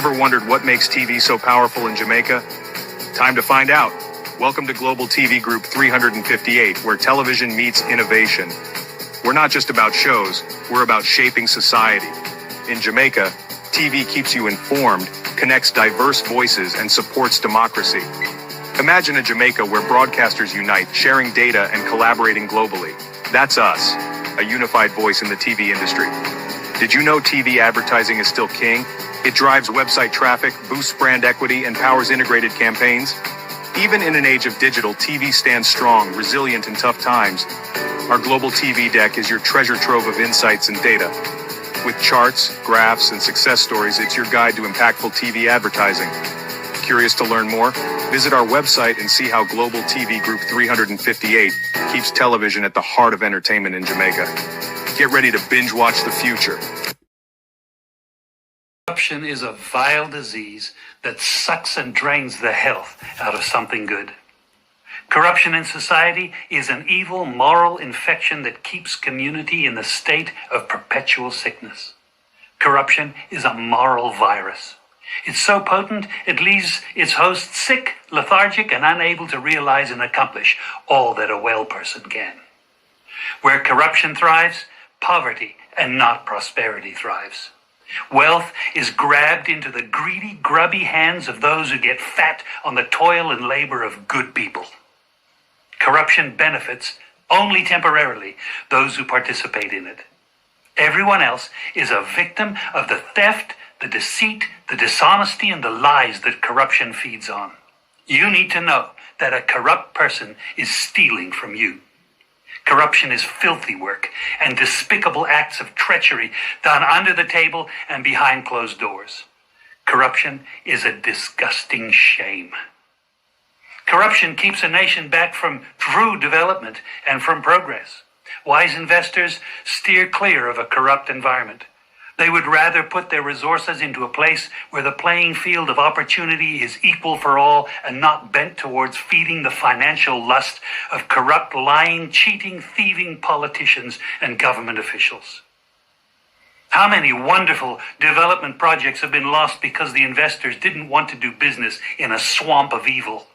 Ever wondered what makes TV so powerful in Jamaica? Time to find out. Welcome to Global TV Group 358, where television meets innovation. We're not just about shows, we're about shaping society. In Jamaica, TV keeps you informed, connects diverse voices, and supports democracy. Imagine a Jamaica where broadcasters unite, sharing data and collaborating globally. That's us, a unified voice in the TV industry. Did you know TV advertising is still king? It drives website traffic, boosts brand equity, and powers integrated campaigns. Even in an age of digital, TV stands strong, resilient in tough times. Our global TV deck is your treasure trove of insights and data. With charts, graphs, and success stories, it's your guide to impactful TV advertising. Curious to learn more? Visit our website and see how Global TV Group 358 keeps television at the heart of entertainment in Jamaica. Get ready to binge watch the future. Corruption is a vile disease that sucks and drains the health out of something good. Corruption in society is an evil moral infection that keeps community in the state of perpetual sickness. Corruption is a moral virus. It's so potent, it leaves its host sick, lethargic, and unable to realize and accomplish all that a well person can. Where corruption thrives, poverty and not prosperity thrives. Wealth is grabbed into the greedy, grubby hands of those who get fat on the toil and labor of good people. Corruption benefits only temporarily those who participate in it. Everyone else is a victim of the theft, the deceit, the dishonesty, and the lies that corruption feeds on. You need to know that a corrupt person is stealing from you. Corruption is filthy work and despicable acts of treachery done under the table and behind closed doors. Corruption is a disgusting shame. Corruption keeps a nation back from true development and from progress. Wise investors steer clear of a corrupt environment. They would rather put their resources into a place where the playing field of opportunity is equal for all and not bent towards feeding the financial lust of corrupt, lying, cheating, thieving politicians and government officials. How many wonderful development projects have been lost because the investors didn't want to do business in a swamp of evil?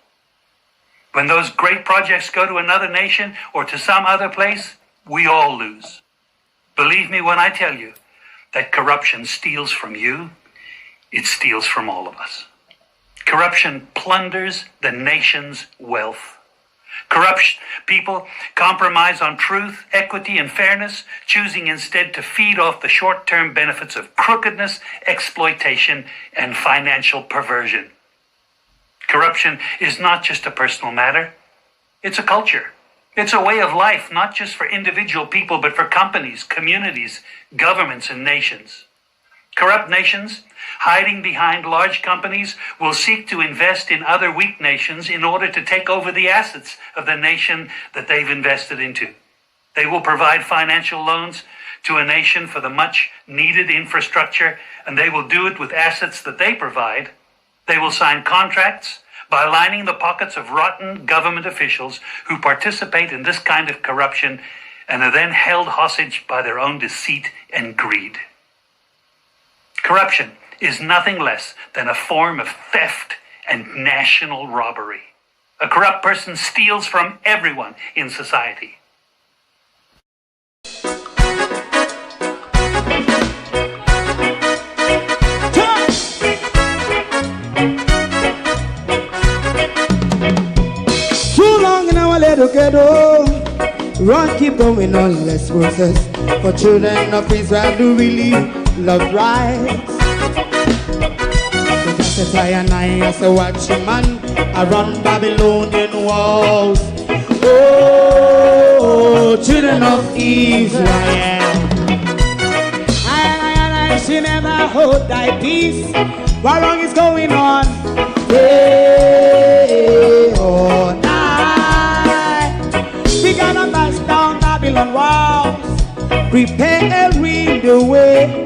When those great projects go to another nation or to some other place, we all lose. Believe me when I tell you that corruption steals from you, it steals from all of us. Corruption plunders the nation's wealth. Corrupt people compromise on truth, equity, and fairness, choosing instead to feed off the short-term benefits of crookedness, exploitation, and financial perversion. Corruption is not just a personal matter, it's a culture. It's a way of life, not just for individual people, but for companies, communities, governments, and nations. Corrupt nations, hiding behind large companies, will seek to invest in other weak nations in order to take over the assets of the nation that they've invested into. They will provide financial loans to a nation for the much-needed infrastructure, and they will do it with assets that they provide. They will sign contracts by lining the pockets of rotten government officials who participate in this kind of corruption and are then held hostage by their own deceit and greed. Corruption is nothing less than a form of theft and national robbery. A corrupt person steals from everyone in society. Ghetto, run, keep going on, less process. For children of Israel who really love rights. So just as I and I as a watchman around Babylonian walls. Oh, children of Israel, I should never hold thy peace. What wrong is going on? Hey, oh, we gotta bust down Babylon walls. Prepare the way.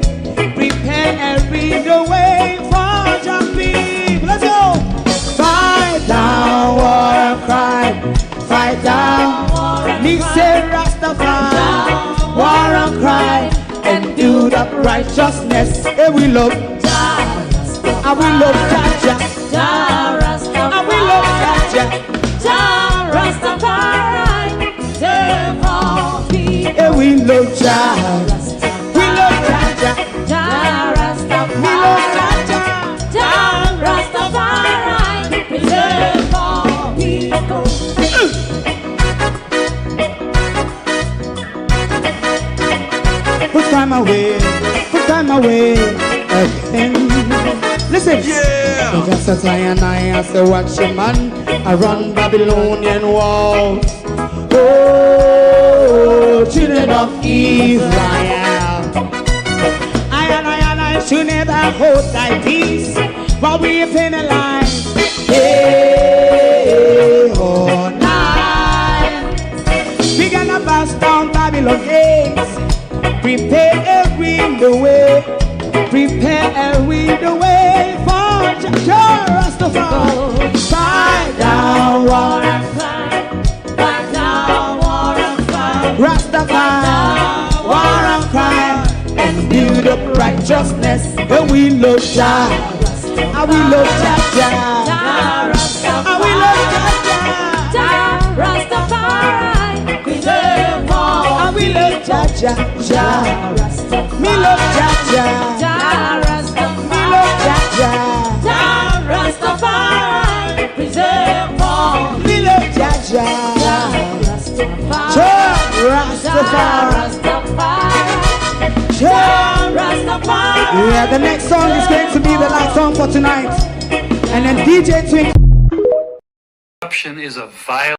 Prepare the way for your people. Let's go. Fight down, war cry. Fight down. Listen, Rastafari. War and cry. And do the righteousness. Hey, we love. I And we love Jaja. Jah Rastafari. And we love Jaja. Jah Rastafari. Save all people. And we love Jaja. We love Jaja. Jah Rastafari. We love Jaja. Jah Rastafari. Preserve all people. Put time away again. Listen. Yeah. Just as I and I say, watch a man, I run Babylonian walls. Oh, children of Israel. I and I should never hold thy peace, while we penalize day or night. We gonna bust down Babylon gates. Prepare the way, prepare the way for Jah Rastafari. Fight down war and fight, Fight down war and fight. Rastafari, war and crime, and build up righteousness. And we love Jah, and we love Jaja, Jah Rastafari. and we love Jaja, Jah Rastafari. Preserve all. and we love Jaja, Jah. Me love Jaja, Jah me Rastafari. love Jaja, Jah Rastafari. Preserve all. me love Jaja, Jah Rastafari. Jah Jah Rastafari, Rastafari. Jah. Jah Rastafari. Yeah, the next song is going to be the last song for tonight, and then DJ Twink. Corruption is a vile.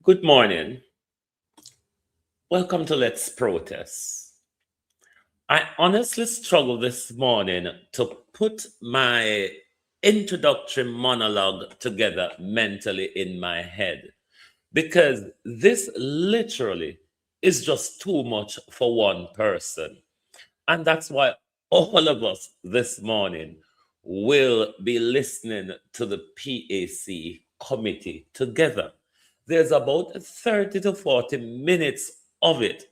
Good morning. Welcome to Let's Protest. I honestly struggled this morning to put my introductory monologue together mentally in my head because this literally is just too much for one person. And that's why all of us this morning will be listening to the PAC committee together. There's about 30 to 40 minutes of it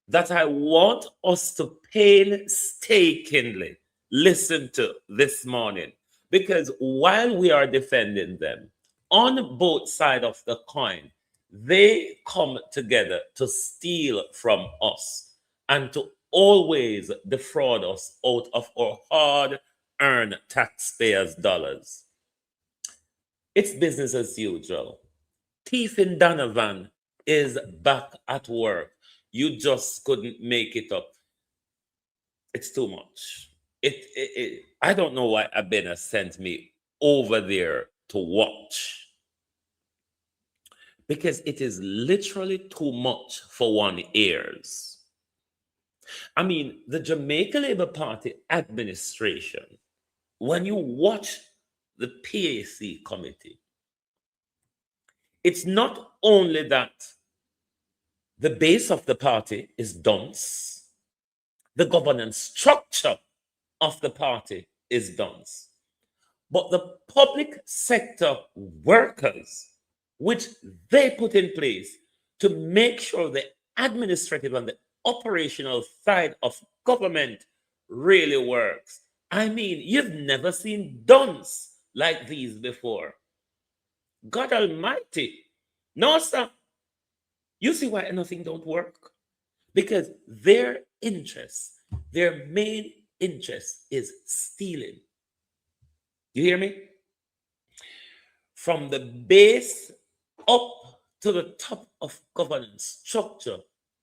that I want us to painstakingly listen to this morning. Because while we are defending them, on both sides of the coin, they come together to steal from us and to always defraud us out of our hard-earned taxpayers' dollars. It's business as usual. Thief in Donovan is back at work. You just couldn't make it up. It's too much. I don't know why Abena sent me over there to watch. Because it is literally too much for one ears. I mean, the Jamaica Labour Party administration, when you watch the PAC committee, it's not only that the base of the party is dunce, the governance structure of the party is dunce, but the public sector workers, which they put in place to make sure the administrative and the operational side of government really works. I mean, you've never seen dunce like these before. God Almighty. No, sir. You see why nothing don't work? Because their interest, their main interest is stealing. You hear me? From the base up to the top of governance structure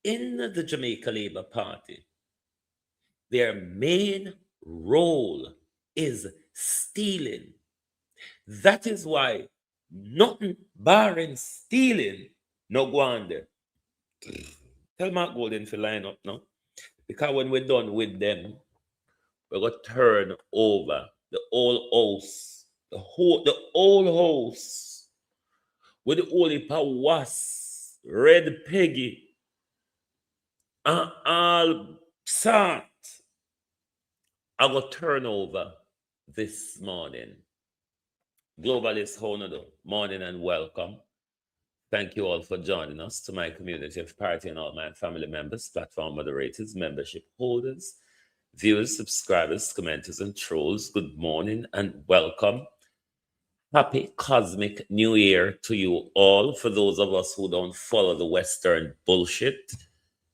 in the Jamaica Labour Party, their main role is stealing. That is why nothing barring stealing no go on there. Tell Mark Golden to line up now. Because when we're done with them, we're going to turn over the old house, the old house with the holy was, Red Peggy, I'll start our turnover this morning. Globalist, Honodo, morning and welcome. Thank you all for joining us. To my community of party and all my family members, platform moderators, membership holders, viewers, subscribers, commenters, and trolls, good morning and welcome. Happy Cosmic New Year to you all. For those of us who don't follow the Western bullshit,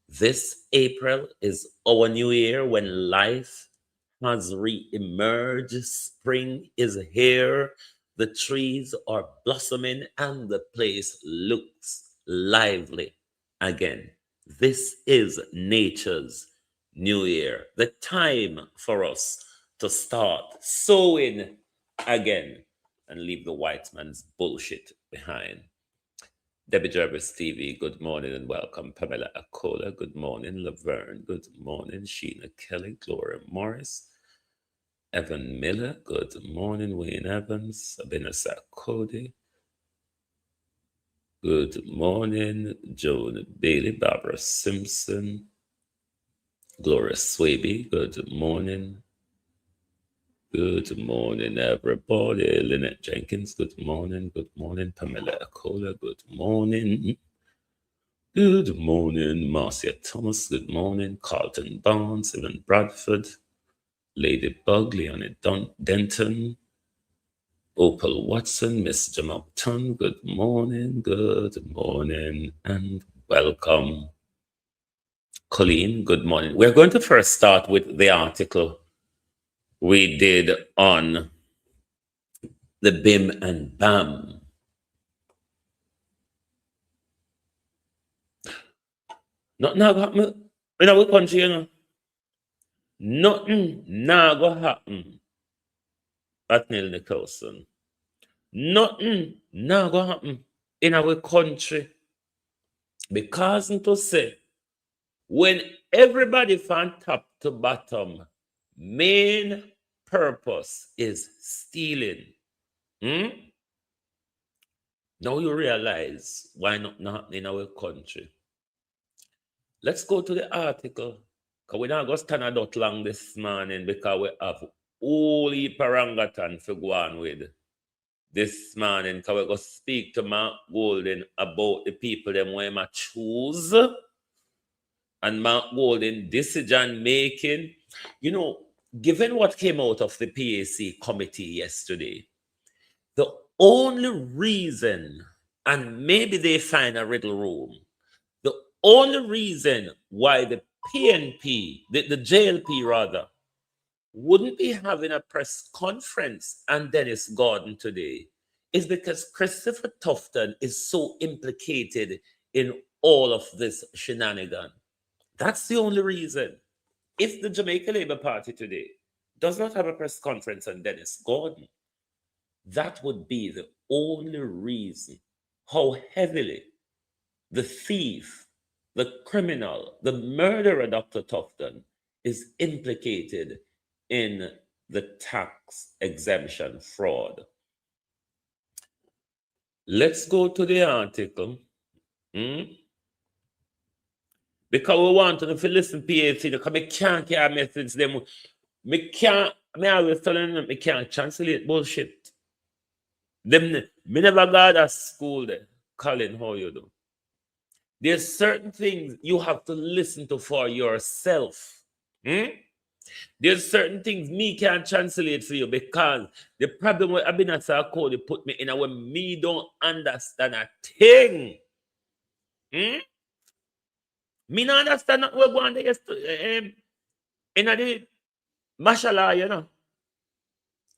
this April is our new year when life has re-emerged. Spring is here. The trees are blossoming and the place looks lively again. This is nature's new year. The time for us to start sowing again and leave the white man's bullshit behind. Debbie Jarvis TV, good morning and welcome. Pamela Akola, good morning. Laverne, good morning. Sheena Kelly, Gloria Morris, Evan Miller, good morning. Wayne Evans, Sabina Sarkodi, good morning. Joan Bailey, Barbara Simpson, Gloria Swaby, good morning. Good morning, everybody. Lynette Jenkins, good morning. Good morning. Pamela Akola, good morning. Good morning. Marcia Thomas, good morning. Carlton Barnes, Evan Bradford, Ladybug, Leonie Denton, Opal Watson, Miss Jamopton, good morning, and welcome. Colleen, good morning. We're going to first start with the article we did on the BIM and BAM. Nothing now happen in our country, you know. Nothing now go happen at Neil Nicholson. Nothing now go happen in our country. Because to say, when everybody from top to bottom, main purpose is stealing. Now you realize why not happening in our country. Let's go to the article. Because we're not going to stand out long this morning because we have all the parangathan to go on with this morning. Because we're going to speak to Mark Golden about the people them we might choose. And Mark Golden decision making. You know, given what came out of the PAC committee yesterday, the only reason, and maybe they find a riddle room, the only reason why the PNP, the JLP rather, wouldn't be having a press conference and Dennis Gordon today is because Christopher Tufton is so implicated in all of this shenanigan. That's the only reason. If the Jamaica Labour Party today does not have a press conference on Dennis Gordon, that would be the only reason how heavily the thief, the criminal, the murderer, Dr. Tufton, is implicated in the tax exemption fraud. Let's go to the article. Because we want to, if you listen to PAC, because I can't hear message them. I always telling them I can't translate bullshit. Me never got a school there. Colin, how you do? There's certain things you have to listen to for yourself. There's certain things me can't translate for you because the problem with Abinasa Code put me in a way me don't understand a thing. Me not understand what we're going to in the mashallah, you know.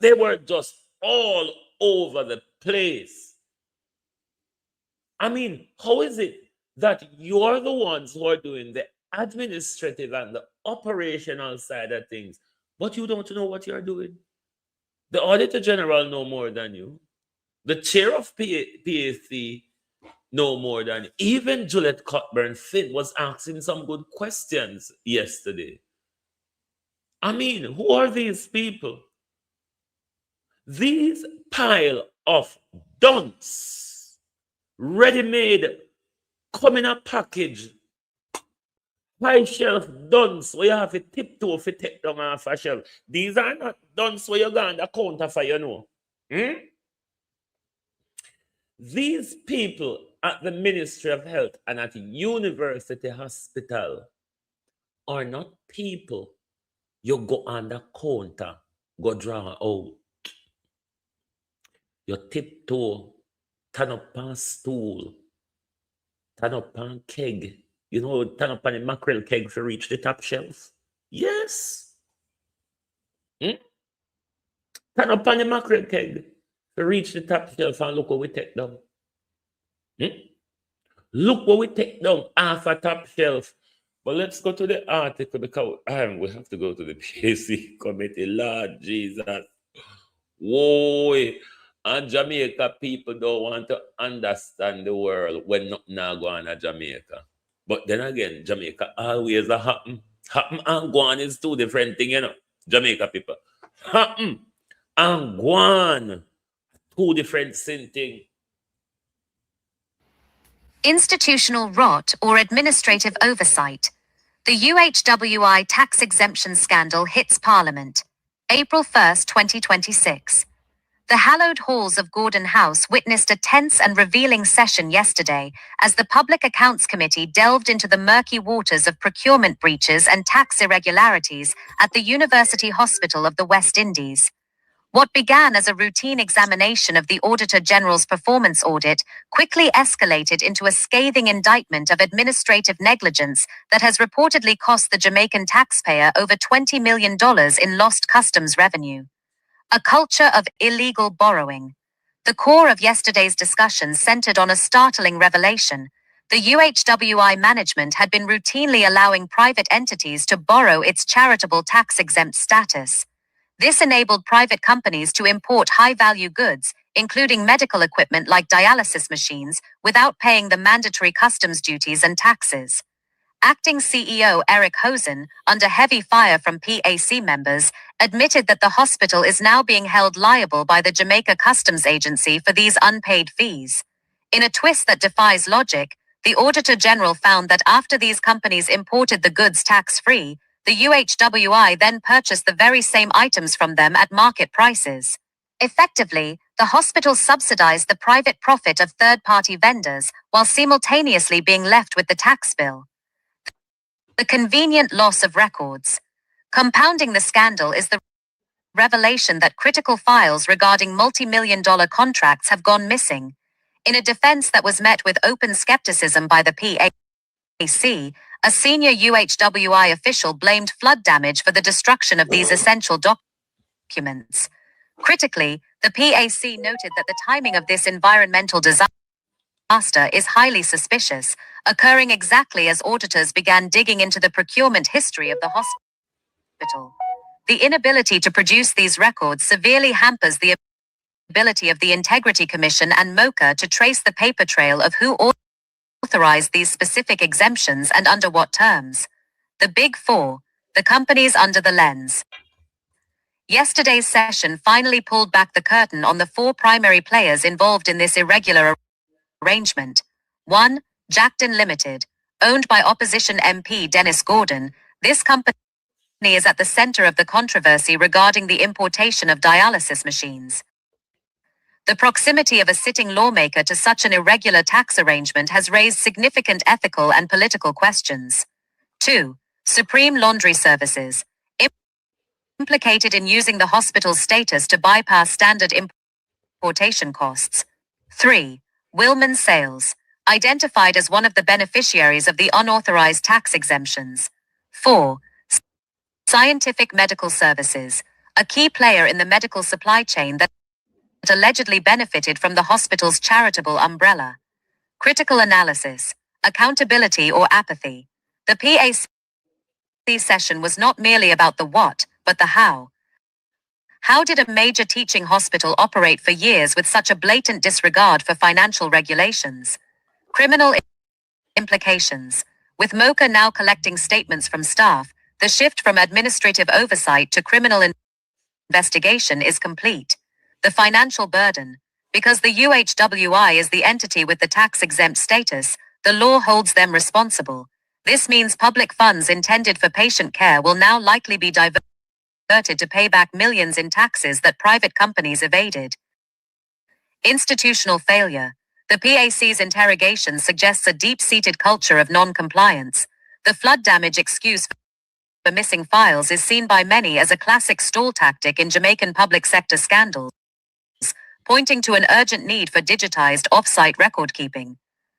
They were just all over the place. I mean, how is it that you're the ones who are doing the administrative and the operational side of things, but you don't know what you're doing? The Auditor General know more than you. The chair of PAC know more than you. Even Juliet Cockburn-Finn was asking some good questions yesterday. I mean, who are these people? These pile of dunce, ready-made, come in a package, high shelf duns where you have to tiptoe if you take down off a shelf. These are not duns where you go on the counter for, you know. These people at the Ministry of Health and at University Hospital are not people you go on the counter, go draw out. You tiptoe, turn up on stool, turn up on keg. You know, turn up on a mackerel keg to reach the top shelf. Yes. Turn up on the mackerel keg to reach the top shelf and look what we take down. Look what we take down off a top shelf. But let's go to the article because we have to go to the PAC committee. Lord Jesus. Whoa. And Jamaica people don't want to understand the world when nothing go on at Jamaica. But then again, Jamaica always a happen. Happen and go on is two different things, you know. Jamaica people. Happen and go on. Two different things. Institutional rot or administrative oversight. The UHWI tax exemption scandal hits Parliament. April 1st, 2026. The hallowed halls of Gordon House witnessed a tense and revealing session yesterday as the Public Accounts Committee delved into the murky waters of procurement breaches and tax irregularities at the University Hospital of the West Indies. What began as a routine examination of the Auditor General's performance audit quickly escalated into a scathing indictment of administrative negligence that has reportedly cost the Jamaican taxpayer over $20 million in lost customs revenue. A culture of illegal borrowing. The core of yesterday's discussion centered on a startling revelation. The UHWI management had been routinely allowing private entities to borrow its charitable tax-exempt status. This enabled private companies to import high-value goods, including medical equipment like dialysis machines, without paying the mandatory customs duties and taxes. Acting CEO Eric Hosen, under heavy fire from PAC members, admitted that the hospital is now being held liable by the Jamaica Customs Agency for these unpaid fees. In a twist that defies logic, the Auditor General found that after these companies imported the goods tax-free, the UHWI then purchased the very same items from them at market prices. Effectively, the hospital subsidized the private profit of third-party vendors while simultaneously being left with the tax bill. The convenient loss of records. Compounding the scandal is the revelation that critical files regarding multi-million-dollar contracts have gone missing. In a defense that was met with open skepticism by the PAC, a senior UHWI official blamed flood damage for the destruction of these essential documents. Critically, the PAC noted that the timing of this environmental disaster is highly suspicious, occurring exactly as auditors began digging into the procurement history of the hospital. The inability to produce these records severely hampers the ability of the Integrity Commission and MOCA to trace the paper trail of who authorized these specific exemptions and under what terms. The Big Four, the companies under the lens. Yesterday's session finally pulled back the curtain on the four primary players involved in this irregular arrangement. 1. Jacden Limited, owned by opposition MP Dennis Gordon. This company is at the center of the controversy regarding the importation of dialysis machines. The proximity of a sitting lawmaker to such an irregular tax arrangement has raised significant ethical and political questions. 2. Supreme Laundry Services, implicated in using the hospital's status to bypass standard importation costs. 3. Wilman Sales, identified as one of the beneficiaries of the unauthorized tax exemptions. 4. Scientific Medical Services, a key player in the medical supply chain that allegedly benefited from the hospital's charitable umbrella. Critical analysis, accountability or apathy. The PAC session was not merely about the what, but the how. How did a major teaching hospital operate for years with such a blatant disregard for financial regulations? Criminal implications. With MOCA now collecting statements from staff, the shift from administrative oversight to criminal investigation is complete. The financial burden. Because the UHWI is the entity with the tax-exempt status, the law holds them responsible. This means public funds intended for patient care will now likely be diverted to pay back millions in taxes that private companies evaded. Institutional failure. The PAC's interrogation suggests a deep-seated culture of non-compliance. The flood damage excuse for missing files is seen by many as a classic stall tactic in Jamaican public sector scandals, pointing to an urgent need for digitized off-site record-keeping.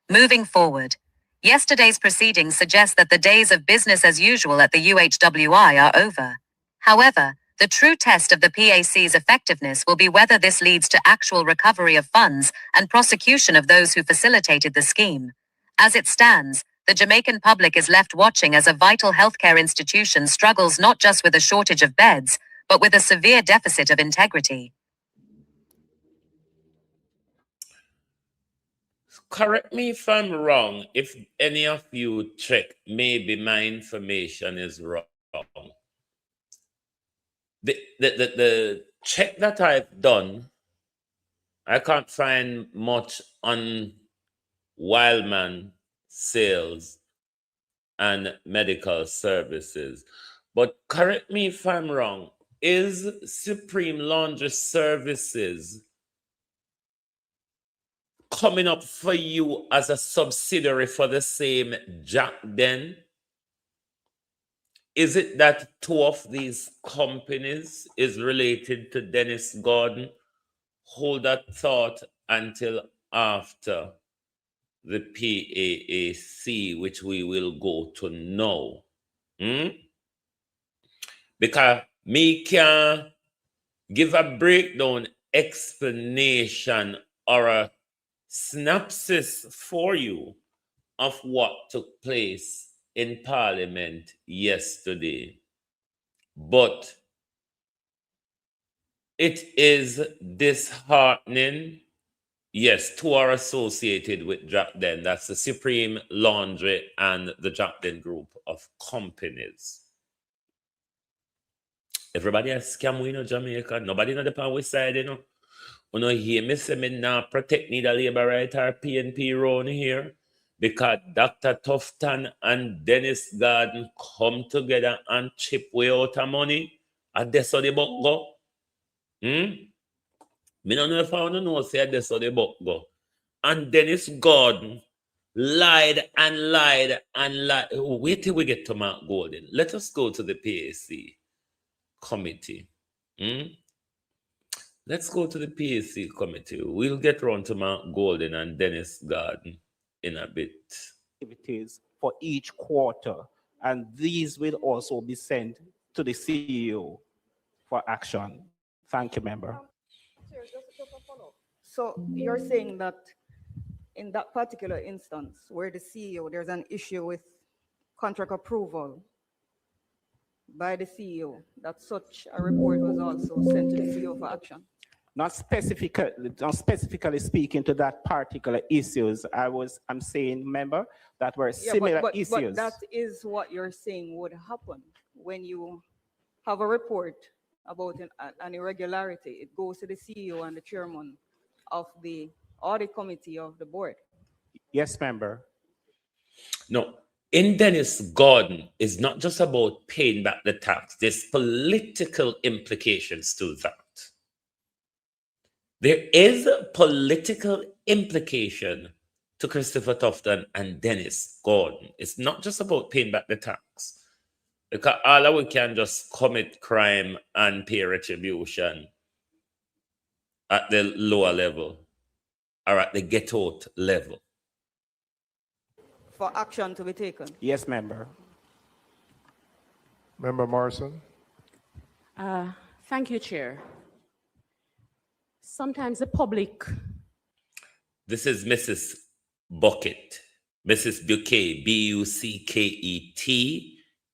Moving forward, yesterday's proceedings suggest that the days of business as usual at the UHWI are over. However, the true test of the PAC's effectiveness will be whether this leads to actual recovery of funds and prosecution of those who facilitated the scheme. As it stands, the Jamaican public is left watching as a vital healthcare institution struggles not just with a shortage of beds, but with a severe deficit of integrity. Correct me if I'm wrong, if any of you check, maybe my information is wrong. The check that I've done, I can't find much on Wildman sales and medical services. But correct me if I'm wrong, is Supreme Laundry Services coming up for you as a subsidiary for the same Jacden? Is it that two of these companies is related to Dennis Gordon? Hold that thought until after the PAAC, which we will go to know. Because me can give a breakdown, explanation, or a synopsis for you of what took place in Parliament yesterday. But it is disheartening. Yes, two are associated with Jacden. That's the Supreme Laundry and the Jacden group of companies. Everybody has scam we know Jamaica. Nobody know the power side, you know. You know, hear me say me now protect neither labor right or PNP around here. Because Dr. Tufton and Dennis Gordon come together and chip way out of money. And that's how the buck go. Me don't know if I want to know say that's how the buck go. And Dennis Gordon lied and lied and lied. Wait till we get to Mark Golden. Let us go to the PAC committee. Let's go to the PAC committee. We'll get around to Mark Golden and Dennis Gordon in a bit. Activities for each quarter, and these will also be sent to the CEO for action. Thank you, member. So you're saying that in that particular instance where the CEO, there's an issue with contract approval by the CEO, that such a report was also sent to the CEO for action? Not specifically speaking to that particular issues. I'm saying, member, that were similar issues. But that is what you're saying would happen when you have a report about an irregularity. It goes to the CEO and the chairman of the audit committee of the board. Yes, member. No, in Dennis Gordon, it's not just about paying back the tax. There's political implications to that. There is a political implication to Christopher Tufton and Dennis Gordon. It's not just about paying back the tax. Because all of we can just commit crime and pay retribution at the lower level or at the get-out level. For action to be taken? Yes, member. Member Morrison. Thank you, Chair. Sometimes the public... This is Mrs. Bucket. Mrs. Buquet, B-U-C-K-E-T,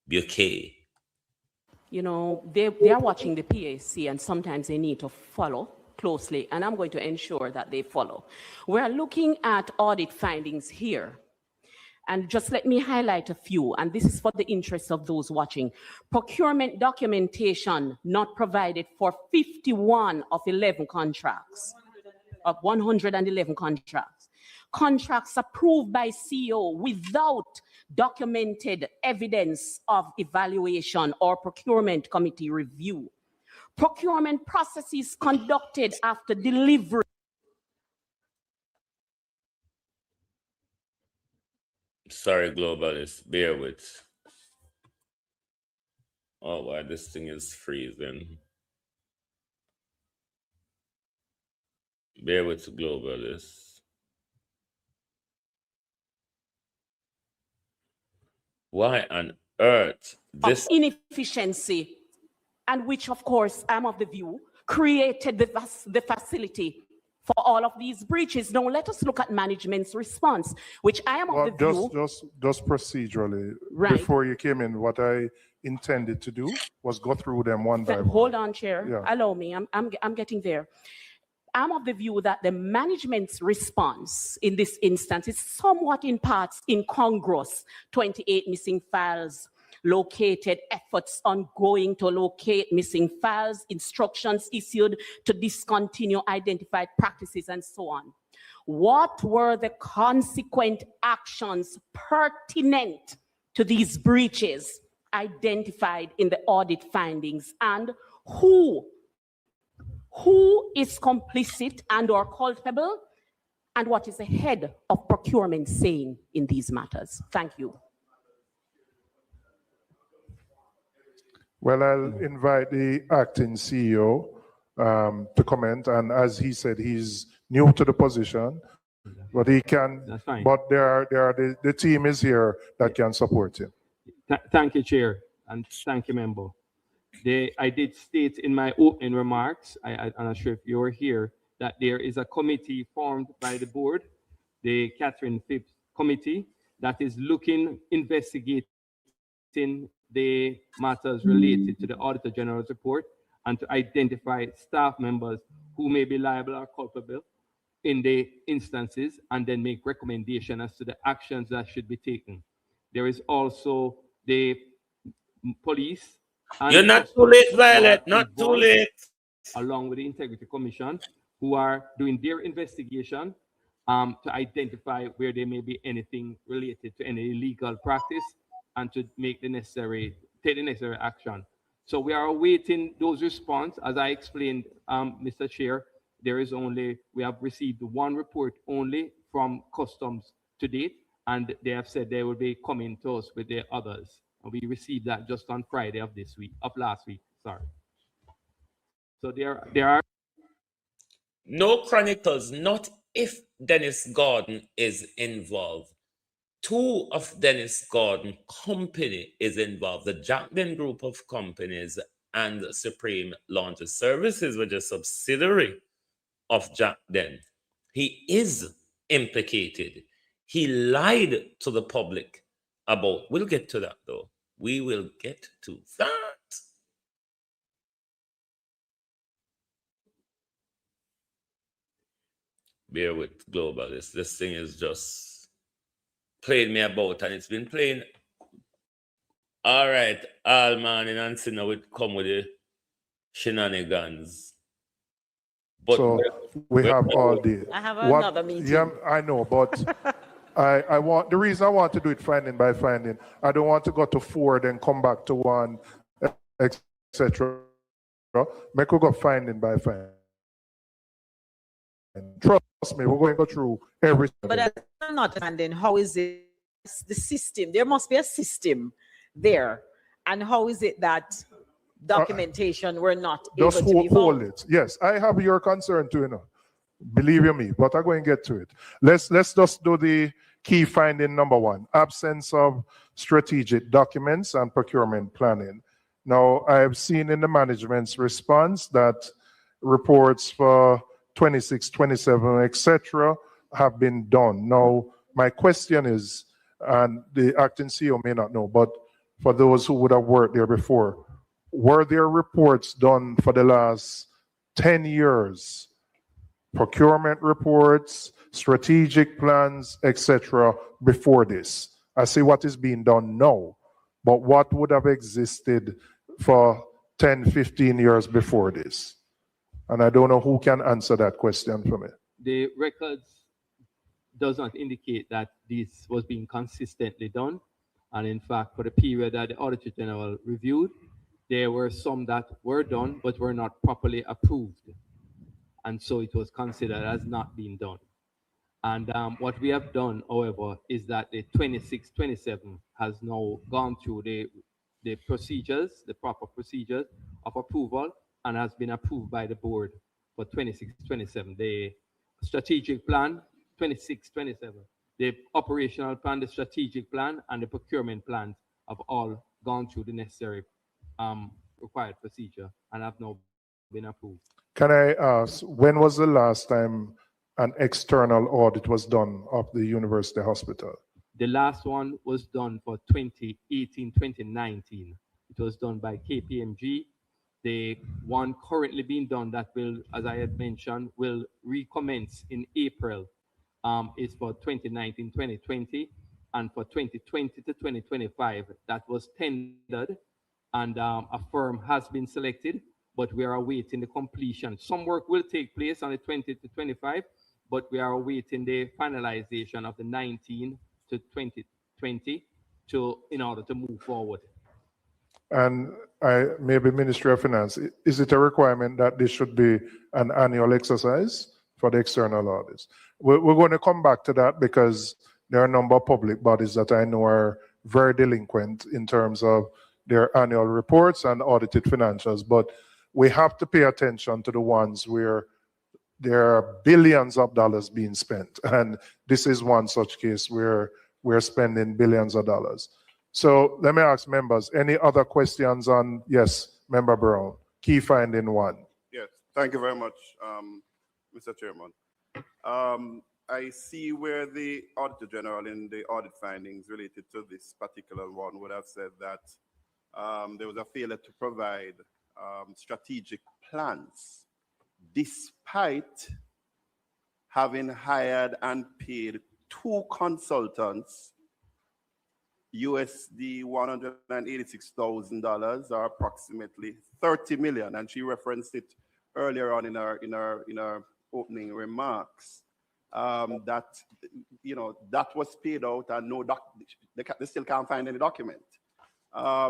Buquet. You know, they are watching the PAC, and sometimes they need to follow closely, and I'm going to ensure that they follow. We're looking at audit findings here. And just let me highlight a few, and this is for the interest of those watching. Procurement documentation not provided for 51 of 11 contracts, of 111 contracts. contracts approved by CEO without documented evidence of evaluation or procurement committee review. Procurement processes conducted after delivery. Sorry, globalists, bear with. Oh, why this thing is freezing. Bear with globalists. Why on earth this Inefficiency, and which, of course, I'm of the view, created the facility for all of these breaches. Now, let us look at management's response, which I am of the view. Just procedurally, Right. before you came in, what I intended to do was go through them one by one. Hold on, Chair. Yeah. Allow me. I'm getting there. I'm of the view that the management's response in this instance is somewhat in parts incongruous. 28 missing files located, efforts ongoing to locate missing files, instructions issued to discontinue identified practices, and so on. What were the consequent actions pertinent to these breaches identified in the audit findings, and who is complicit and or culpable, and what is the head of procurement saying in these matters? Thank you. Well, I'll invite the acting CEO to comment, and as he said, he's new to the position, but he can. That's fine. But the team is here that can support him. Thank you, Chair, and thank you, member. I did state in my opening remarks, I'm not sure if you're here, that there is a committee formed by the board, the Catherine Phipps Committee, that is investigating the matters related to the Auditor General's report and to identify staff members who may be liable or culpable in the instances, and then make recommendation as to the actions that should be taken. There is also the police. You're not too late, Violet, not too late. Along with the Integrity Commission, who are doing their investigation to identify where there may be anything related to any illegal practice and to take the necessary action. So we are awaiting those response. As I explained, Mr. Chair, we have received one report only from Customs to date, and they have said they will be coming to us with the others. And we received that just on Friday of last week, sorry. So there are no chronicles, not if Dennis Gordon is involved. Two of Dennis Gordon company is involved, the Jacden group of companies and Supreme Launcher Services, which is a subsidiary of Jacden. He is implicated. He lied to the public about, we'll get to that though. We will get to that. Bear with globalists. This thing is just playing me about, and it's been playing. All right, all man in Ancina would come with the shenanigans. But so we have all day. I have another meeting. Yeah, I know, but I want, the reason I want to do it finding by finding, I don't want to go to 4, then come back to 1, etc. Make we go finding by finding. Trust me, we're going to go through everything. But I'm not understanding, how is it the system? There must be a system there. And how is it that documentation were not able to be found? Hold it. Yes, I have your concern too, you know. Believe you me, but I'm going to get to it. Let's just do the key finding number 1, absence of strategic documents and procurement planning. Now, I've seen in the management's response that reports for 26, 27, etc. have been done. Now, my question is, and the acting CEO may not know, but for those who would have worked there before, were there reports done for the last 10 years? Procurement reports, strategic plans, etc. before this? I see what is being done now, but what would have existed for 10, 15 years before this? And I don't know who can answer that question for me. The records does not indicate that this was being consistently done. And in fact, for the period that the Auditor General reviewed, there were some that were done but were not properly approved. And so it was considered as not being done. And what we have done, however, is that the 26-27 has now gone through the procedures, the proper procedures of approval, and has been approved by the board for 26-27. The strategic plan, 26-27. The operational plan, the strategic plan, and the procurement plans have all gone through the necessary required procedure and have now been approved. Can I ask, when was the last time an external audit was done of the university hospital? The last one was done for 2018-2019. It was done by KPMG. The one currently being done that will, as I had mentioned, will recommence in April is for 2019-2020, and for 2020 to 2025, that was tendered, and a firm has been selected, but we are awaiting the completion. Some work will take place on the 20 to 25, but we are awaiting the finalization of the 19 to 2020 in order to move forward. And maybe Ministry of Finance, is it a requirement that this should be an annual exercise for the external audits? We're going to come back to that because there are a number of public bodies that I know are very delinquent in terms of their annual reports and audited financials, but we have to pay attention to the ones where there are billions of dollars being spent. And this is one such case where we're spending billions of dollars. So let me ask members, any other questions on, yes, Member Brown, key finding 1. Yes, thank you very much, Mr. Chairman. I see where the Auditor General in the audit findings related to this particular one would have said that there was a failure to provide strategic plans, despite having hired and paid 2 consultants, USD $186,000, or approximately 30 million, and she referenced it earlier on in our opening remarks. That that was paid out, and they still can't find any document. I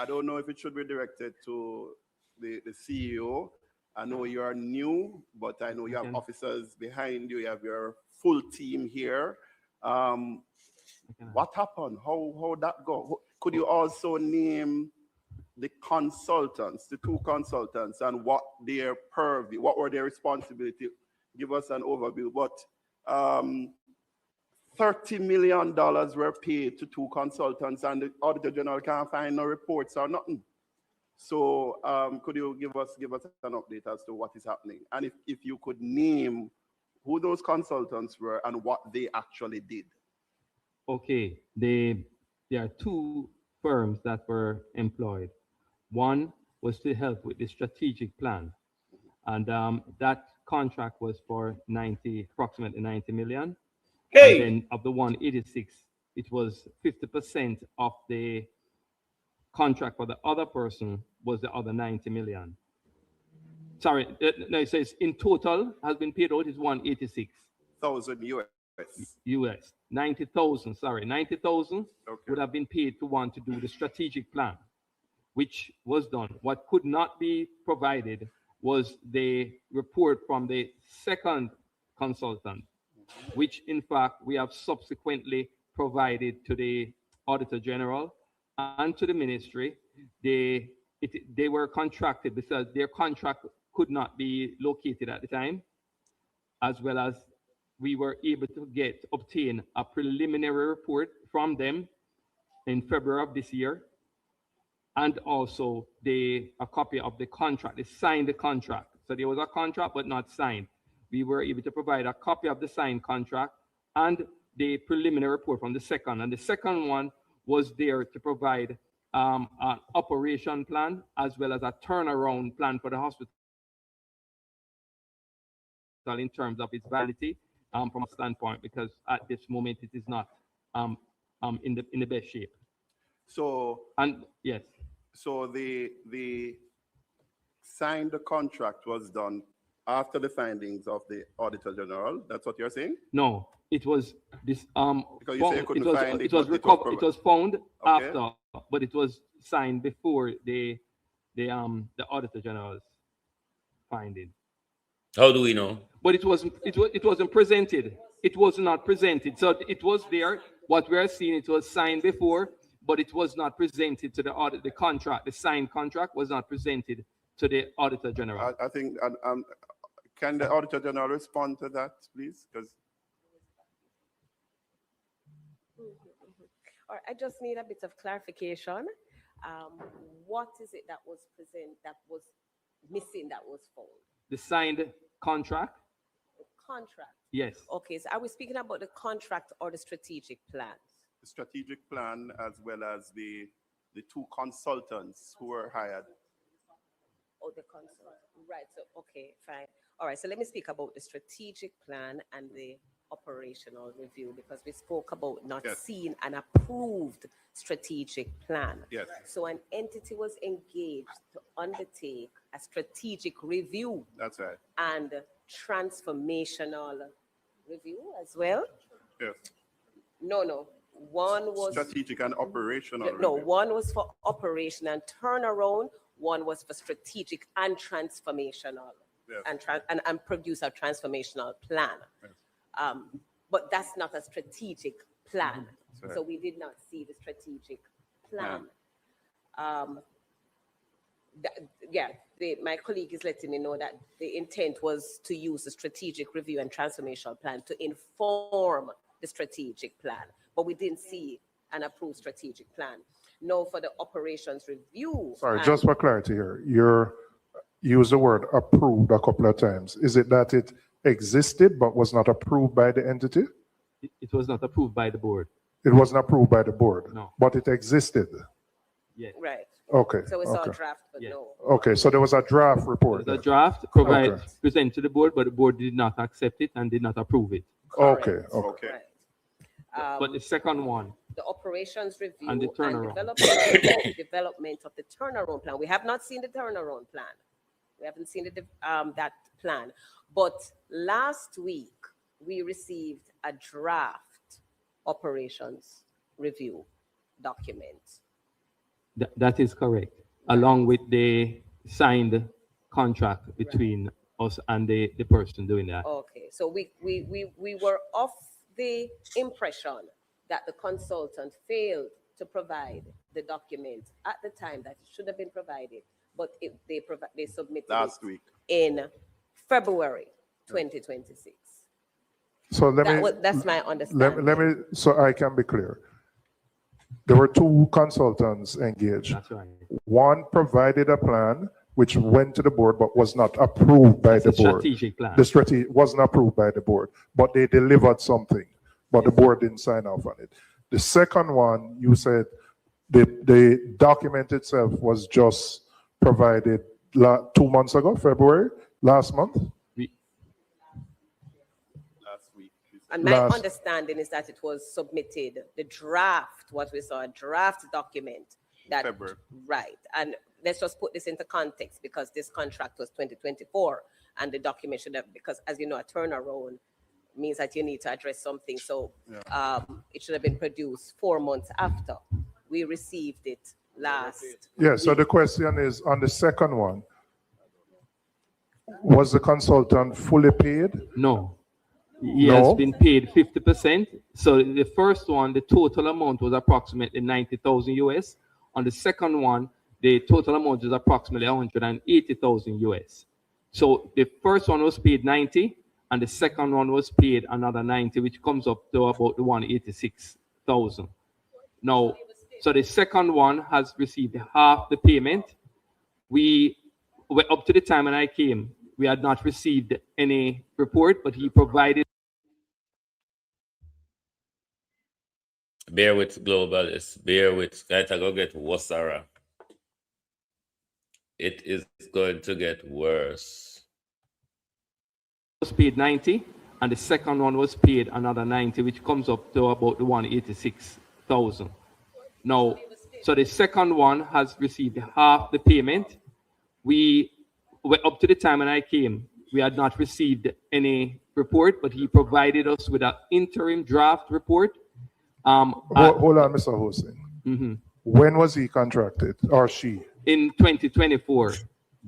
don't know if it should be directed to the CEO. I know you are new, but I know you have officers behind you. You have your full team here. What happened? How that go? Could you also name the consultants, the 2 consultants, and what their purview, what were their responsibility? Give us an overview. But $30 million were paid to 2 consultants, and the Auditor General can't find no reports or nothing. So could you give us an update as to what is happening? And if you could name who those consultants were and what they actually did. Okay, there are 2 firms that were employed. One was to help with the strategic plan, and that contract was for approximately 90 million. Hey! And then of the 186, it was 50% of the contract for the other person was the other 90 million. Sorry, no, it says in total has been paid out is 186,000 US. 90,000, sorry, 90,000 would have been paid to one to do the strategic plan, which was done. What could not be provided was the report from the second consultant, which in fact we have subsequently provided to the Auditor General and to the ministry. They were contracted because their contract could not be located at the time, as well as we were able to obtain a preliminary report from them in February of this year, and also a copy of the contract. They signed the contract. So there was a contract but not signed. We were able to provide a copy of the signed contract and the preliminary report from the second. And the second one was there to provide an operation plan as well as a turnaround plan for the hospital in terms of its validity from a standpoint, because at this moment it is not in the best shape. So, and yes. So the signed contract was done after the findings of the Auditor General. That's what you're saying? No, It was this Because you say you couldn't find it was but recovered. It was found Okay. after, but it was signed before the Auditor General's finding. How do we know? But it wasn't presented. It was not presented. So it was there. What we are seeing, it was signed before, but it was not presented to the audit. The contract, the signed contract, was not presented to the Auditor General. I think, can the Auditor General respond to that, please? Because All right, I just need a bit of clarification. What is it that was present, that was missing, that was found? The signed contract? The contract. Yes. Okay, so are we speaking about the contract or the strategic plan? the strategic plan as well as the two consultants who were hired. Oh, the consultant. Right. So, okay, fine. All right. So let me speak about the strategic plan and the operational review, because we spoke about not seeing an approved strategic plan. Yes. So an entity was engaged to undertake a strategic review. That's right. And transformational review as well. Yes. No. One was strategic and operational. No, review. one was for operation and turnaround. One was for strategic and transformational. Yes. And produce a transformational plan. Yes. But that's not a strategic plan. Right. So we did not see the strategic plan. My colleague is letting me know that the intent was to use the strategic review and transformational plan to inform the strategic plan, but we didn't see an approved strategic plan. No, for the operations review. Sorry, just for clarity here, you used the word approved a couple of times. Is it that it existed but was not approved by the entity? It was not approved by the board. It wasn't approved by the board, no. But it existed. Yes. Right. Okay. So it's all draft, but no. Okay, so there was a draft report. The draft presented to the board, but the board did not accept it and did not approve it. Okay. Right. But the second one, the operations review and the turnaround. Development of the turnaround plan. We have not seen the turnaround plan. We haven't seen that plan. But last week, we received a draft operations review document. That is correct, along with the signed contract between us and the person doing that. Okay, so we were of the impression that the consultant failed to provide the document at the time that it should have been provided, but they submitted last week in February 2026. So that's my understanding. Let me, so I can be clear. There were two consultants engaged. That's right. One provided a plan which went to the board but was not approved by the board. Strategic plan. The strategy wasn't approved by the board, but they delivered something, but the board didn't sign off on it. The second one, you said the document itself was just provided 2 months ago, February, last month? And my understanding is that it was submitted, the draft, what we saw, a draft document that, February. Right. And let's just put this into context, because this contract was 2024 and the document should have, because as you know, a turnaround means that you need to address something. So it should have been produced 4 months after we received it last. Yeah, so the question is on the second one, was the consultant fully paid? No. He has been paid 50%. So the first one, the total amount was approximately 90,000 US. On the second one, the total amount is approximately 180,000 US. So the first one was paid 90, and the second one was paid another 90, which comes up to about the 186,000. Now, so the second one has received half the payment. We were up to the time when I came, we had not received any report, but he provided. Bear with globalists. Bear with. Gotta go get Wasara. It is going to get worse. Was paid 90, and the second one was paid another 90, which comes up to about the 186,000. Now, so the second one has received half the payment. We were up to the time when I came, we had not received any report, but he provided us with an interim draft report. Hold on, Mr. Hossein. When was he contracted, or she? In 2024.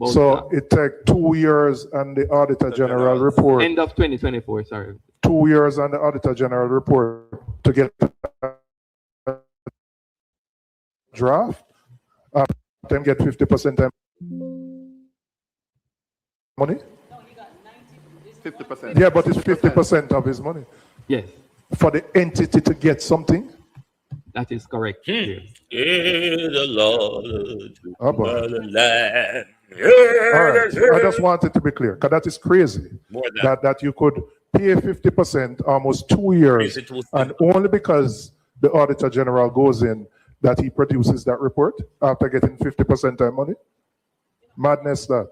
So it took 2 years and the Auditor General report. End of 2024, sorry. 2 years on the Auditor General report to get draft. Then get 50% money? 50%. Yeah, but it's 50% of his money. Yes. For the entity to get something? That is correct. The Lord, Oh, boy. the land. All right. I just wanted to be clear, because that is crazy. More than That you could pay 50% almost 2 years, and only because the Auditor General goes in that he produces that report after getting 50% of money. Madness that.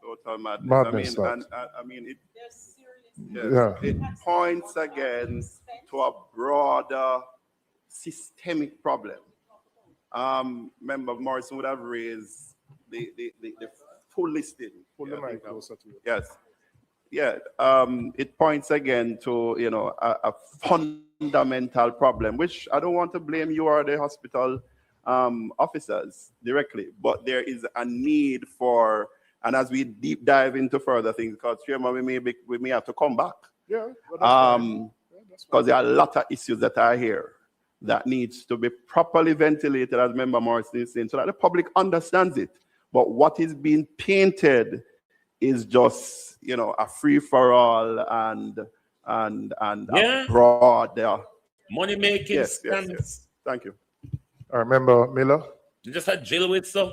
Total madness. Madness It points again to a broader systemic problem. Member Morrison would have raised the full listing. Yes. Yeah. It points again to a fundamental problem, which I don't want to blame you or the hospital officers directly, but there is a need for, and as we deep dive into further things, because Chairman, we may have to come back. Yeah. Because there are a lot of issues that are here that needs to be properly ventilated, as Member Morrison is saying, so that the public understands it. But what is being painted is just, a free-for-all and a broad money making scams. Yes. Thank you. I remember Miller. You just had jail with so.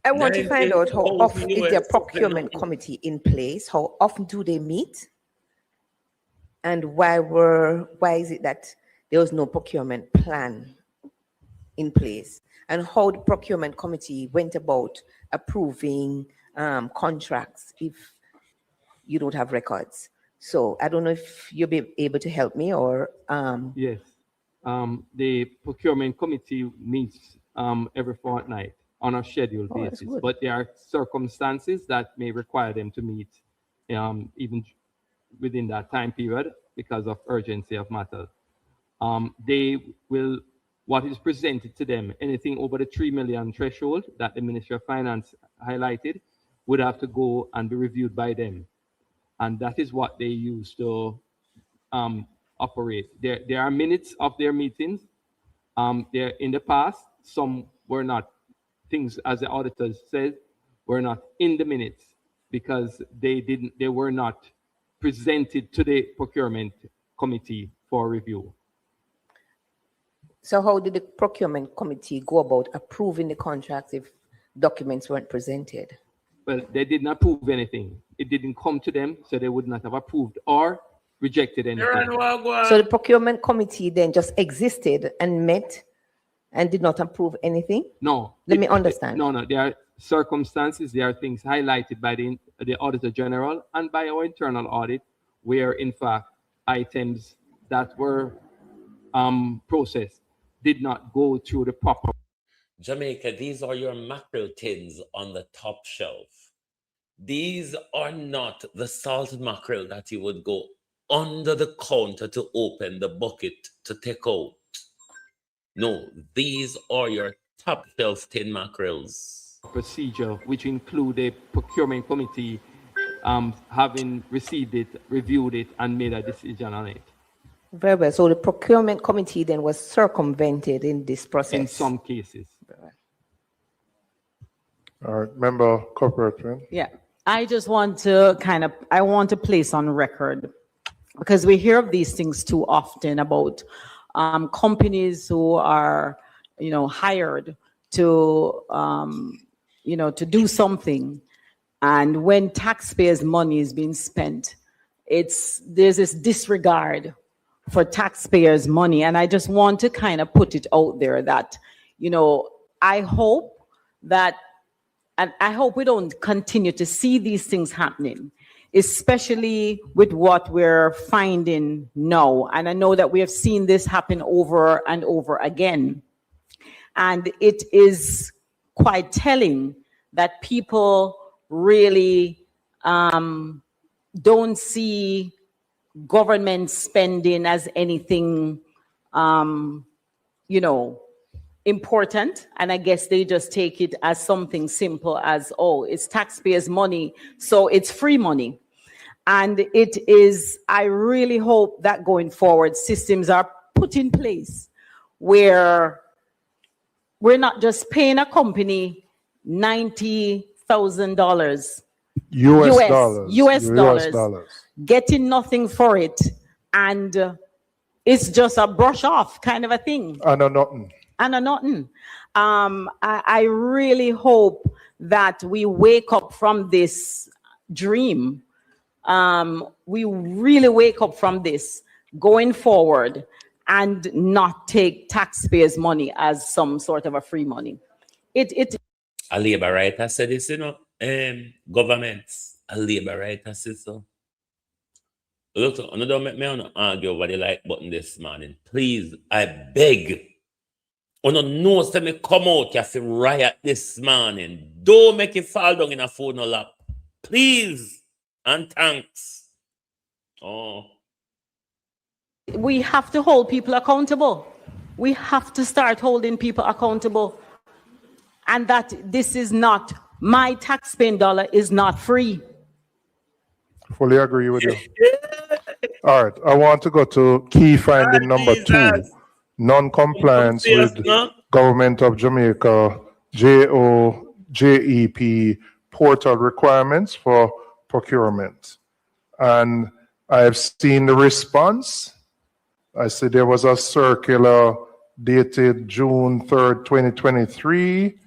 I want to find out how often is their procurement committee in place? How often do they meet? And why is it that there was no procurement plan in place? And how the procurement committee went about approving contracts if you don't have records? So I don't know if you'll be able to help me or. Yes. The procurement committee meets every fortnight on a scheduled basis, but there are circumstances that may require them to meet even within that time period because of urgency of matters. They will, what is presented to them, anything over the 3 million threshold that the Ministry of Finance highlighted would have to go and be reviewed by them. And that is what they use to operate. There are minutes of their meetings. There in the past, some were not, things as the auditors said, were not in the minutes because they were not presented to the procurement committee for review. So how did the procurement committee go about approving the contracts if documents weren't presented? Well, they didn't approve anything. It didn't come to them, so they would not have approved or rejected anything. So the procurement committee then just existed and met and did not approve anything? No. Let me understand. No. There are circumstances, there are things highlighted by the Auditor General and by our internal audit where, in fact, items that were processed did not go through the proper. Jamaica, these are your mackerel tins on the top shelf. These are not the salted mackerel that you would go under the counter to open the bucket to take out. No, these are your top shelf tin mackerels. Procedure, which include a procurement committee having received it, reviewed it, and made a decision on it. Very well. So the procurement committee then was circumvented in this process? In some cases. All right, member corporate. Yeah, I just want to I want to place on record, because we hear of these things too often about companies who are, hired to, to do something. And when taxpayers' money is being spent, there's this disregard for taxpayers' money. And I just want to kind of put it out there that, I hope that, and I hope we don't continue to see these things happening, especially with what we're finding now. And I know that we have seen this happen over and over again. And it is quite telling that people really don't see government spending as anything, you know, important. And I guess they just take it as something simple as, oh, it's taxpayers' money, so it's free money. And it is, I really hope that going forward, systems are put in place where we're not just paying a company $90,000 US dollars, getting nothing for it, and it's just a brush off kind of a thing. And a nothing. And a nothing. I really hope that we wake up from this dream. We really wake up from this going forward and not take taxpayers' money as some sort of a free money. A labor writer said this, you know, governments, a labor writer said so. Look, don't make me argue over the like button this morning. Please, I beg. No, say me come out, you have to riot this morning. Don't make it fall down in a phone or lap. Please, and thanks. Oh. We have to hold people accountable. We have to start holding people accountable. And that this is not, my taxpaying dollar is not free. Fully agree with you. All right, I want to go to key finding number 2. Non-compliance with Government of Jamaica, JEP portal requirements for procurement. And I have seen the response. I see there was a circular dated June 3rd, 2023,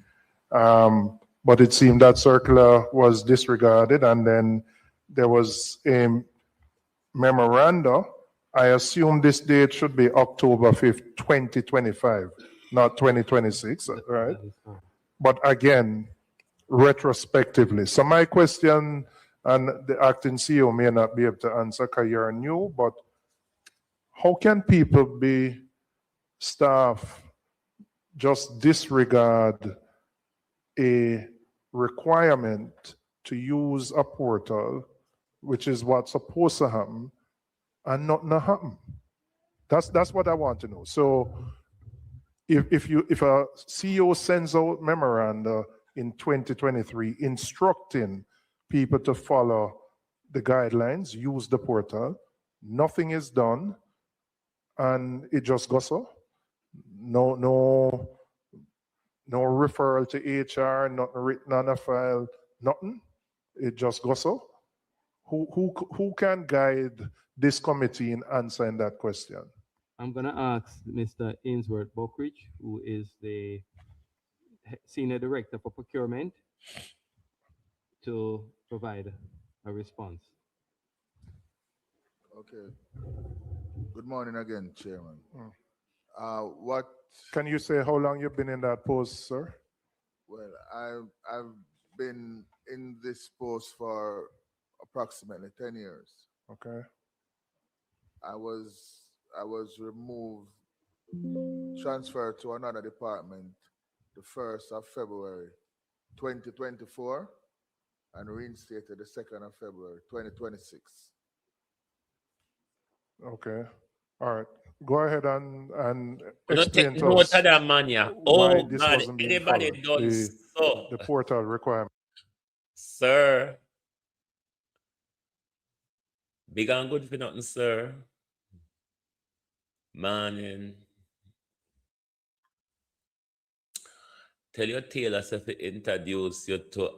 but it seemed that circular was disregarded, and then there was a memoranda. I assume this date should be October 5th, 2025, not 2026, right? But again, retrospectively. So my question, and the acting CEO may not be able to answer because you're new, but how can people be staff just disregard a requirement to use a portal, which is what's supposed to happen, and not happen? That's what I want to know. So if a CEO sends out memoranda in 2023 instructing people to follow the guidelines, use the portal, nothing is done, and it just goes so. No referral to HR, nothing written on a file, nothing. It just goes so. Who can guide this committee in answering that question? I'm going to ask Mr. Ainsworth Buckridge, who is the Senior Director for Procurement, to provide a response. Okay. Good morning again, Chairman. What can you say? How long you've been in that post, sir? Well, I've been in this post for approximately 10 years. Okay. I was removed, transferred to another department the 1st of February 2024 and reinstated the 2nd of February 2026. Okay. All right. Go ahead and explain to us why this wasn't being followed, the portal requirement. Sir, big and good for nothing, sir. Morning. Tell your tailor to introduce you to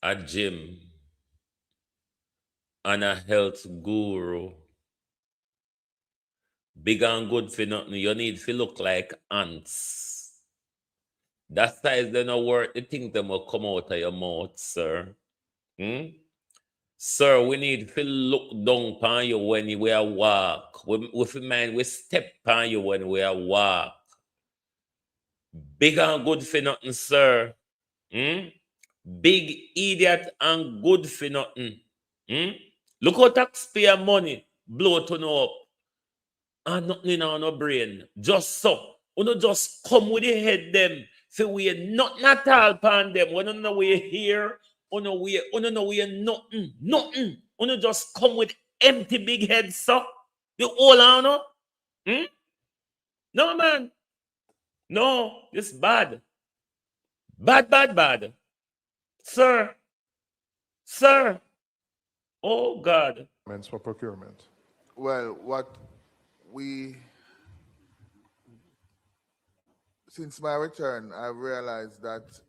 a gym and a health guru. Big and good for nothing. You need to look like ants. That size they not worth the things that will come out of your mouth, sir. Sir, we need to look down upon you when we are walk. With mind, we step upon you when we are walk. Big and good for nothing, sir. Big idiot and good for nothing. Look how taxpayer money blow to no up. And nothing in our no brain. Just so. You know, just come with the head them. So we are not at all upon them. We don't know we're here no way, nothing. Uno just come with empty big heads, so the whole on. No, man. No, it's bad. Bad. Sir. Oh, God. For procurement. Well, since my return, I've realized that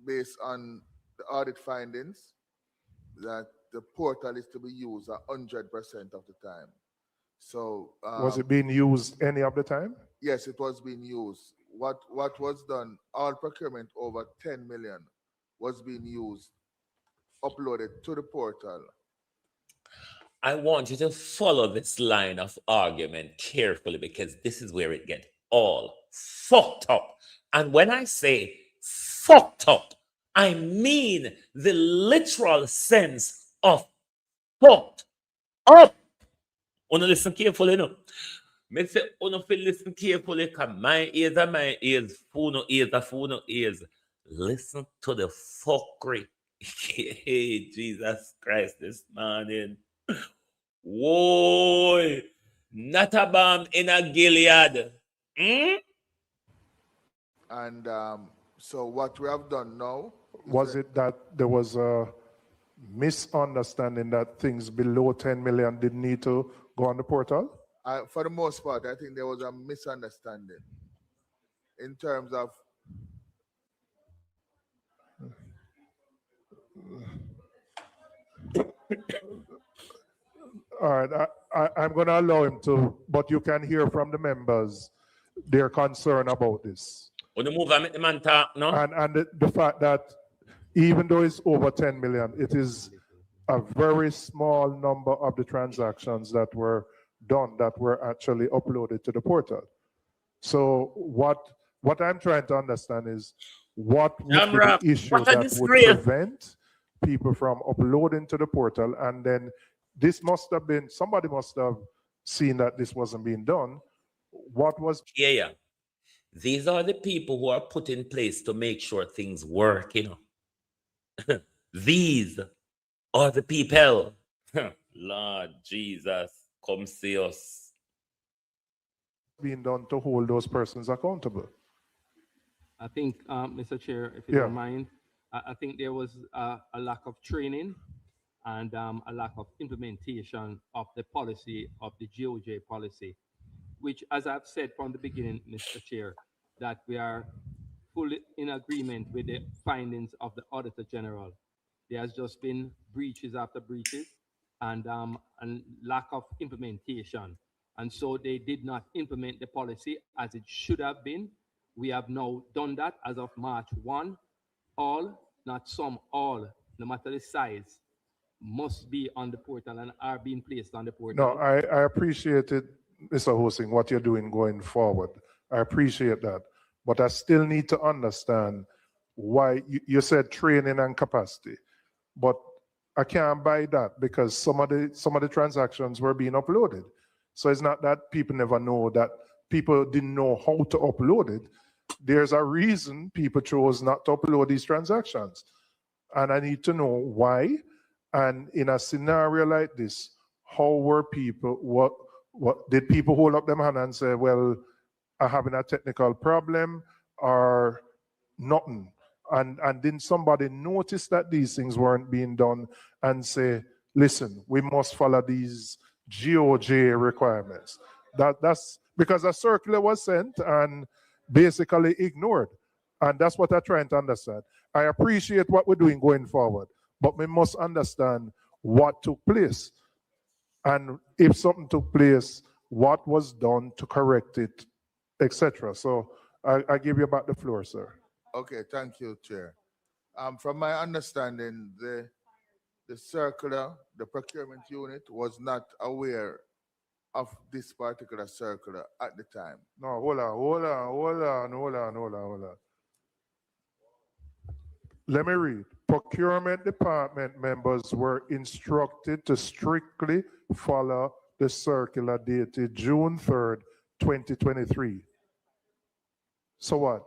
based on the audit findings, that the portal is to be used 100% of the time. So was it being used any of the time? Yes, it was being used. What was done, all procurement over 10 million was being used, uploaded to the portal. I want you to follow this line of argument carefully, because this is where it gets all fucked up. And when I say fucked up, I mean the literal sense of fucked up. Wanna listen carefully, no? Me say, wanna feel listen carefully, because my ears are my ears, funo ears are funo ears. Listen to the fuckery. Hey, Jesus Christ, this morning. Whoa, not a bomb in a Gilead. And so what we have done now. Was it that there was a misunderstanding that things below 10 million didn't need to go on the portal? For the most part, I think there was a misunderstanding in terms of all right, I'm going to allow him to, but you can hear from the members their concern about this. When you move, I make the man talk, no? And the fact that even though it's over 10 million, it is a very small number of the transactions that were done that were actually uploaded to the portal. So what I'm trying to understand is what would be the issue that would prevent people from uploading to the portal, and then this must have been, somebody must have seen that this wasn't being done. What was... Yeah. These are the people who are put in place to make sure things work, you know. These are the people. Lord Jesus, come see us. Being done to hold those persons accountable. I think, Mr. Chair, if you don't mind, I think there was a lack of training and a lack of implementation of the policy, of the GOJ policy, which, as I've said from the beginning, Mr. Chair, that we are fully in agreement with the findings of the Auditor General. There has just been breaches after breaches and lack of implementation. And so they did not implement the policy as it should have been. We have now done that as of March 1. All, not some, all, no matter the size, must be on the portal and are being placed on the portal. No, I appreciate it, Mr. Hosing, what you're doing going forward. I appreciate that. But I still need to understand why you said training and capacity. But I can't buy that because some of the transactions were being uploaded. So it's not that people never know, that people didn't know how to upload it. There's a reason people chose not to upload these transactions. And I need to know why. And in a scenario like this, how were people, what did people hold up their hand and say, well, I'm having a technical problem or nothing? And didn't somebody notice that these things weren't being done and say, listen, we must follow these GOJ requirements? That's because a circular was sent and basically ignored. And that's what I'm trying to understand. I appreciate what we're doing going forward, but we must understand what took place. And if something took place, what was done to correct it, etc. So I give you back the floor, sir. Okay, thank you, Chair. From my understanding, the circular, the procurement unit was not aware of this particular circular at the time. No, hold on. Let me read. Procurement department members were instructed to strictly follow the circular dated June 3rd, 2023. So what?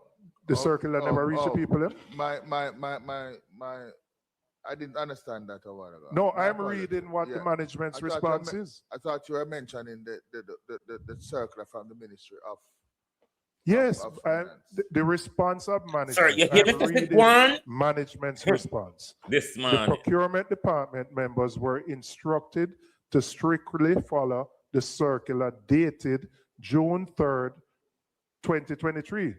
The circular never reached the people? My I didn't understand that a while ago. No, My I'm apologies. reading what the management's response is. I thought you were mentioning the circular from the Ministry of Yes, of Finance. the response of management. Sir, you hear I'm me? reading One? management's response. This The man. procurement department members were instructed to strictly follow the circular dated June 3rd, 2023.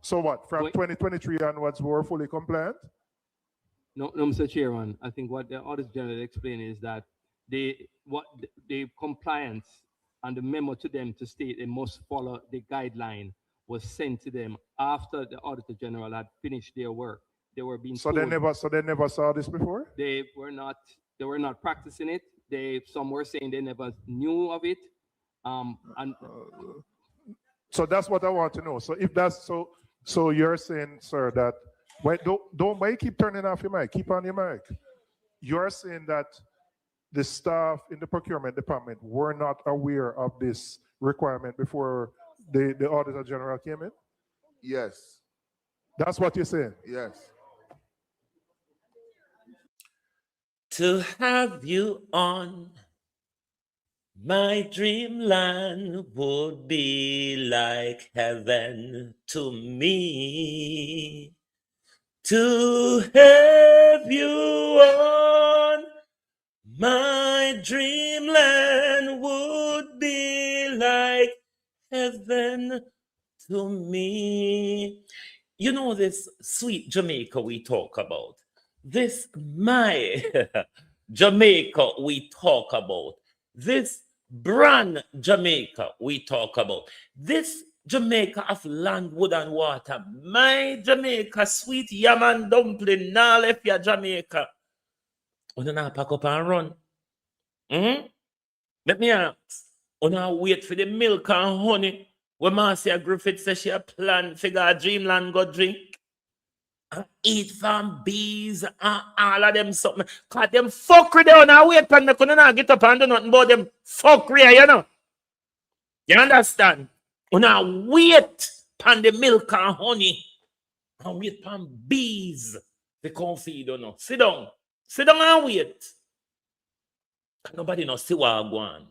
So what? From 2023 onwards, we're fully compliant? No, Mr. Chairman. I think what the Auditor General explained is that the compliance and the memo to them to state they must follow the guideline was sent to them after the Auditor General had finished their work. They were being So told they never saw this before? they were not practicing it. Some were saying they never knew of it. So that's what I want to know. So if that's so you're saying, sir, that wait, don't why you keep turning off your mic? Keep on your mic. You're saying that the staff in the procurement department were not aware of this requirement before the Auditor General came in? Yes. That's what you're saying? Yes. To have you on my dreamland would be like heaven to me. To have you on my dreamland would be like heaven to me. You know this sweet Jamaica we talk about. This my Jamaica we talk about. This brand Jamaica we talk about. This Jamaica of land, wood, and water. My Jamaica, sweet yam and dumpling. Now left your Jamaica. Una na pack up and run. Let me ask. Una wait for the milk and honey. When Marcia Griffith says she a plan figure dreamland go drink. And eat from bees and all of them something. Cause them fuckery they wanna wait and they couldn't get up and do nothing about them fuckery, you know. You understand? Una wait pan the milk and honey. And wait pan bees. They can't feed you know. Sit down. Sit down and wait. Nobody knows see what I go on.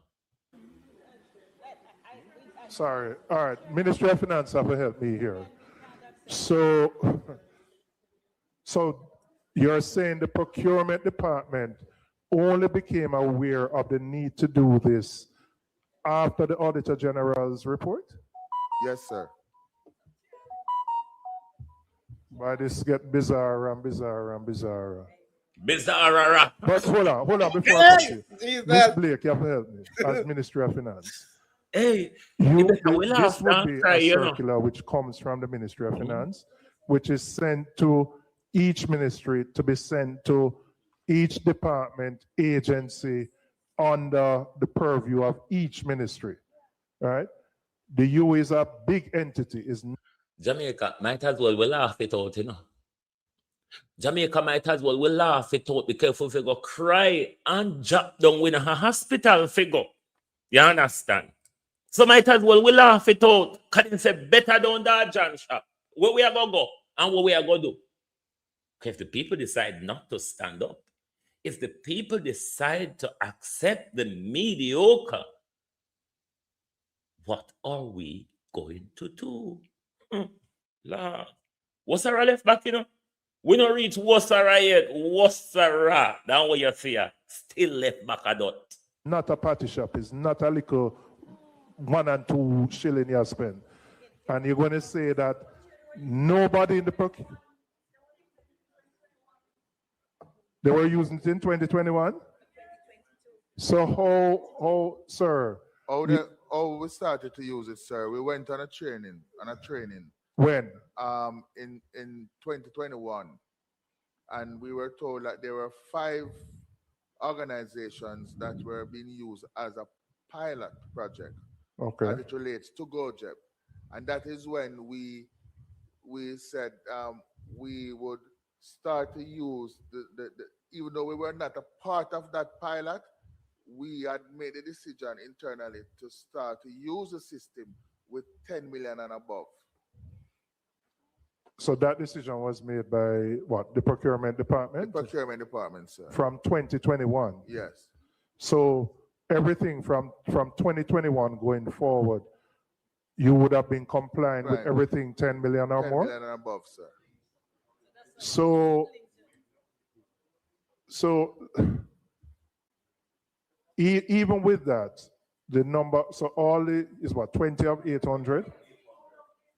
Sorry. All right. Ministry of Finance have to help me here. So you're saying the procurement department only became aware of the need to do this after the Auditor General's report? Yes, sir. Why this get bizarre and bizarre and bizarre? Bizarre. But hold on, before I cut you. Ms. Blake, you have to help me as Ministry of Finance. Hey, this would be a circular which comes from the Ministry of Finance, which is sent to each ministry to be sent to each department, agency under the purview of each ministry, right? The U is a big entity. Jamaica might as well we laugh it out, you know. Jamaica might as well we laugh it out. Be careful if you go cry and drop down with a hospital figure. You understand? So might as well we laugh it out. Can you say better down that John shop? Where we are going to go and what we are going to do? If the people decide not to stand up, if the people decide to accept the mediocre, what are we going to do? Lord. Wassara left back, you know. We don't reach Wassara yet. Wassara, that's what you see. Still left back a dot. Not a party shop. It's not a little 1 and 2 shilling you spend. And you're going to say that nobody in the pocket. They were using it in 2021? So how, sir? Oh, we started to use it, sir. We went on a training. When? In 2021. And we were told that there were 5 organizations that were being used as a pilot project. Okay. As it relates to GoJeb. And that is when we said we would start to use the even though we were not a part of that pilot, we had made a decision internally to start to use the system with 10 million and above. So that decision was made by what? The procurement department? The procurement department, sir. From 2021? Yes. So everything from 2021 going forward, you would have been complying with everything 10 million or 10 more? 10 million and above, sir. So even with that, the number, so all is what, 20 of 800?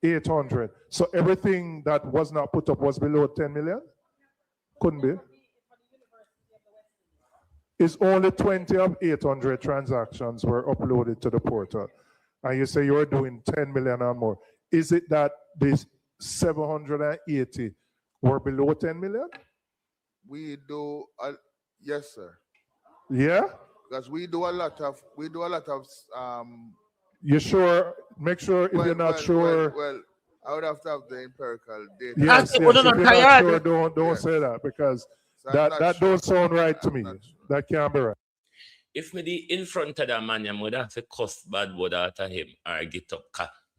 800. So everything that was not put up was below 10 million? Couldn't be. It's only 20 of 800 transactions were uploaded to the portal. And you say you're doing 10 million or more. Is it that these 780 were below 10 million? We do, yes, sir. Yeah? Because we do a lot of, You sure? Make sure if you're not sure. Well, I would have to have the empirical data. Yes, if you're not sure, don't say that, because So that don't sound right to me. That can't be right. If me the in front of that man, I would have to cuss bad word out of him or get up.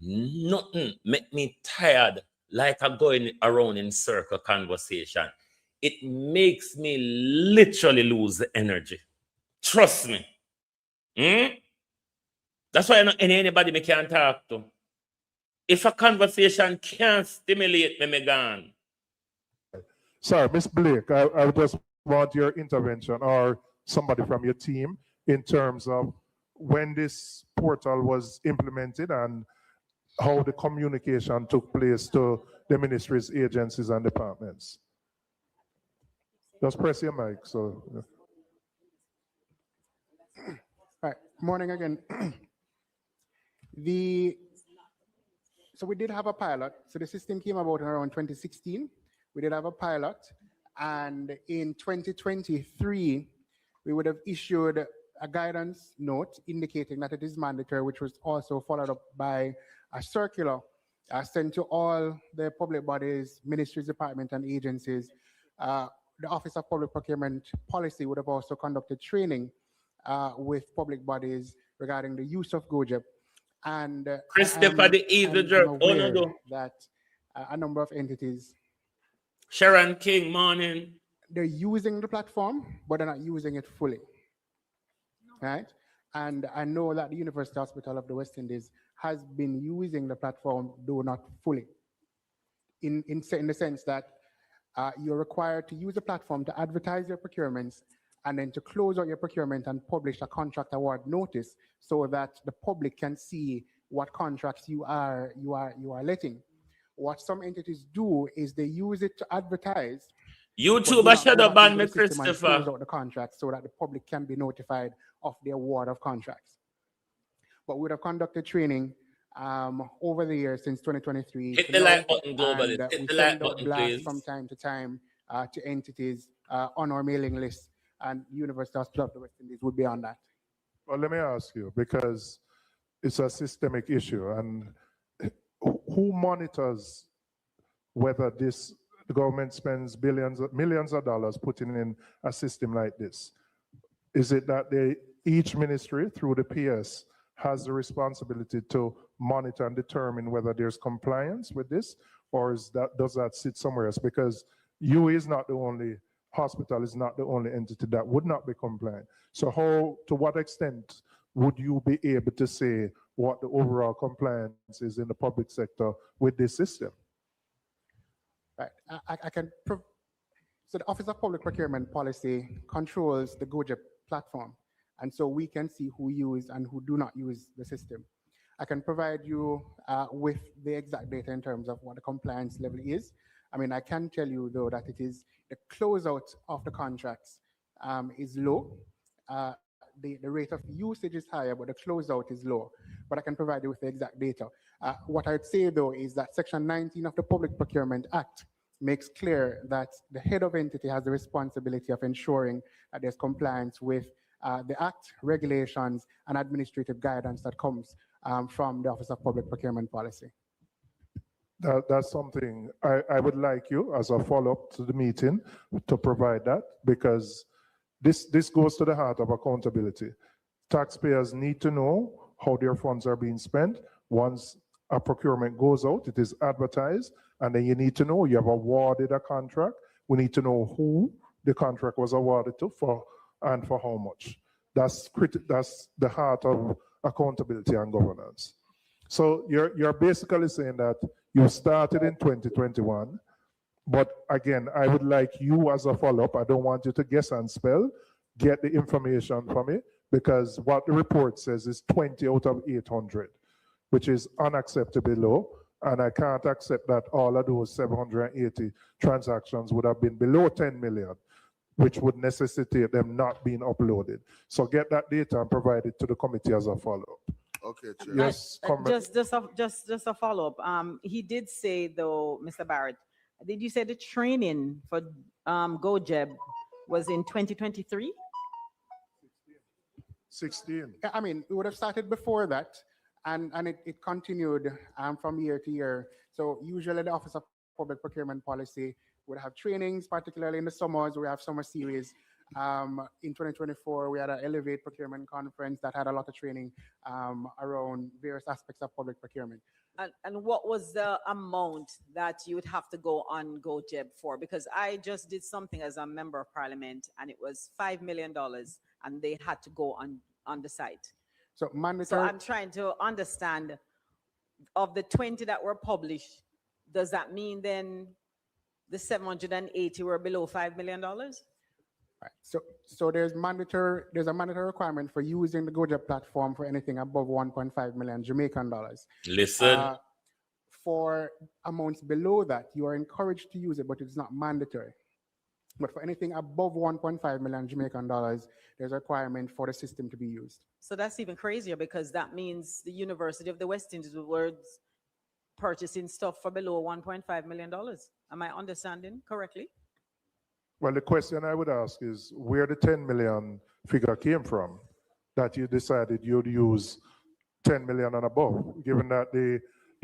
Nothing make me tired like I'm going around in circle conversation. It makes me literally lose the energy. Trust me. That's why anybody me can't talk to. If a conversation can't stimulate me, me gone. Sorry, Miss Blake, I just want your intervention or somebody from your team in terms of when this portal was implemented and how the communication took place to the ministries, agencies, and departments. Just press your mic. So, All right. Morning again. So we did have a pilot. So the system came about around 2016. We did have a pilot, and in 2023, we would have issued a guidance note indicating that it is mandatory, which was also followed up by a circular sent to all the public bodies, ministries, departments, and agencies. The Office of Public Procurement Policy would have also conducted training with public bodies regarding the use of GoJEP. And Christopher, the easy jerk. Oh, no. That a number of entities. Sharon King, morning. They're using the platform, but they're not using it fully. Right? And I know that the University Hospital of the West Indies has been using the platform, though not fully. In the sense that you're required to use the platform to advertise your procurements and then to close out your procurement and publish a contract award notice so that the public can see what contracts you are letting. What some entities do is they use it to advertise. YouTube, I should have banned me, Christopher. Close out the contract so that the public can be notified of the award of contracts. But we would have conducted training over the years since 2023. Hit the like button globally. Hit the like button, please. From time to time to entities on our mailing list, and University Hospital of the West Indies would be on that. Well, let me ask you, because it's a systemic issue, and who monitors whether the government spends millions of dollars putting in a system like this? Is it that each ministry through the PS has the responsibility to monitor and determine whether there's compliance with this, or does that sit somewhere else? Because UHWI is not the only hospital, is not the only entity that would not be compliant. So to what extent would you be able to say what the overall compliance is in the public sector with this system? Right, so the Office of Public Procurement Policy controls the GoJEP platform. And so we can see who use and who do not use the system. I can provide you with the exact data in terms of what the compliance level is. I mean, I can tell you though that it is the closeout of the contracts is low. The rate of usage is higher, but the closeout is low. But I can provide you with the exact data. What I'd say though is that Section 19 of the Public Procurement Act makes clear that the head of entity has the responsibility of ensuring that there's compliance with the Act, regulations, and administrative guidance that comes from the Office of Public Procurement Policy. That's something I would like you, as a follow-up to the meeting, to provide that, because this goes to the heart of accountability. Taxpayers need to know how their funds are being spent. Once a procurement goes out, it is advertised, And then you need to know you have awarded a contract. We need to know who the contract was awarded to for and for how much. That's the heart of accountability and governance. So you're basically saying that you started in 2021, but again, I would like you as a follow-up, I don't want you to guess and spell, get the information from me, because what the report says is 20 out of 800, which is unacceptably low, and I can't accept that all of those 780 transactions would have been below 10 million, which would necessitate them not being uploaded. So get that data and provide it to the committee as a follow-up. Okay, Chair. Yes, just a follow-up. He did say, though, Mr. Barrett, did you say the training for GoJeb was in 2023? 16. I mean, we would have started before that, and it continued from year to year. So usually the Office of Public Procurement Policy would have trainings, particularly in the summers. We have summer series. In 2024, we had an Elevate Procurement Conference that had a lot of training around various aspects of public procurement. And what was the amount that you would have to go on GoJeb for? Because I just did something as a member of parliament, and it was $5 million, and they had to go on the site. So I'm trying to understand, of the 20 that were published, does that mean then the 780 were below $5 million? Right. So there's a mandatory requirement for using the GoJeb platform for anything above 1.5 million Jamaican dollars. Listen. For amounts below that, you are encouraged to use it, but it's not mandatory. But for anything above 1.5 million Jamaican dollars, there's a requirement for the system to be used. So that's even crazier, because that means the University of the West Indies was purchasing stuff for below $1.5 million. Am I understanding correctly? Well, the question I would ask is where the 10 million figure came from, that you decided you'd use 10 million and above, given that the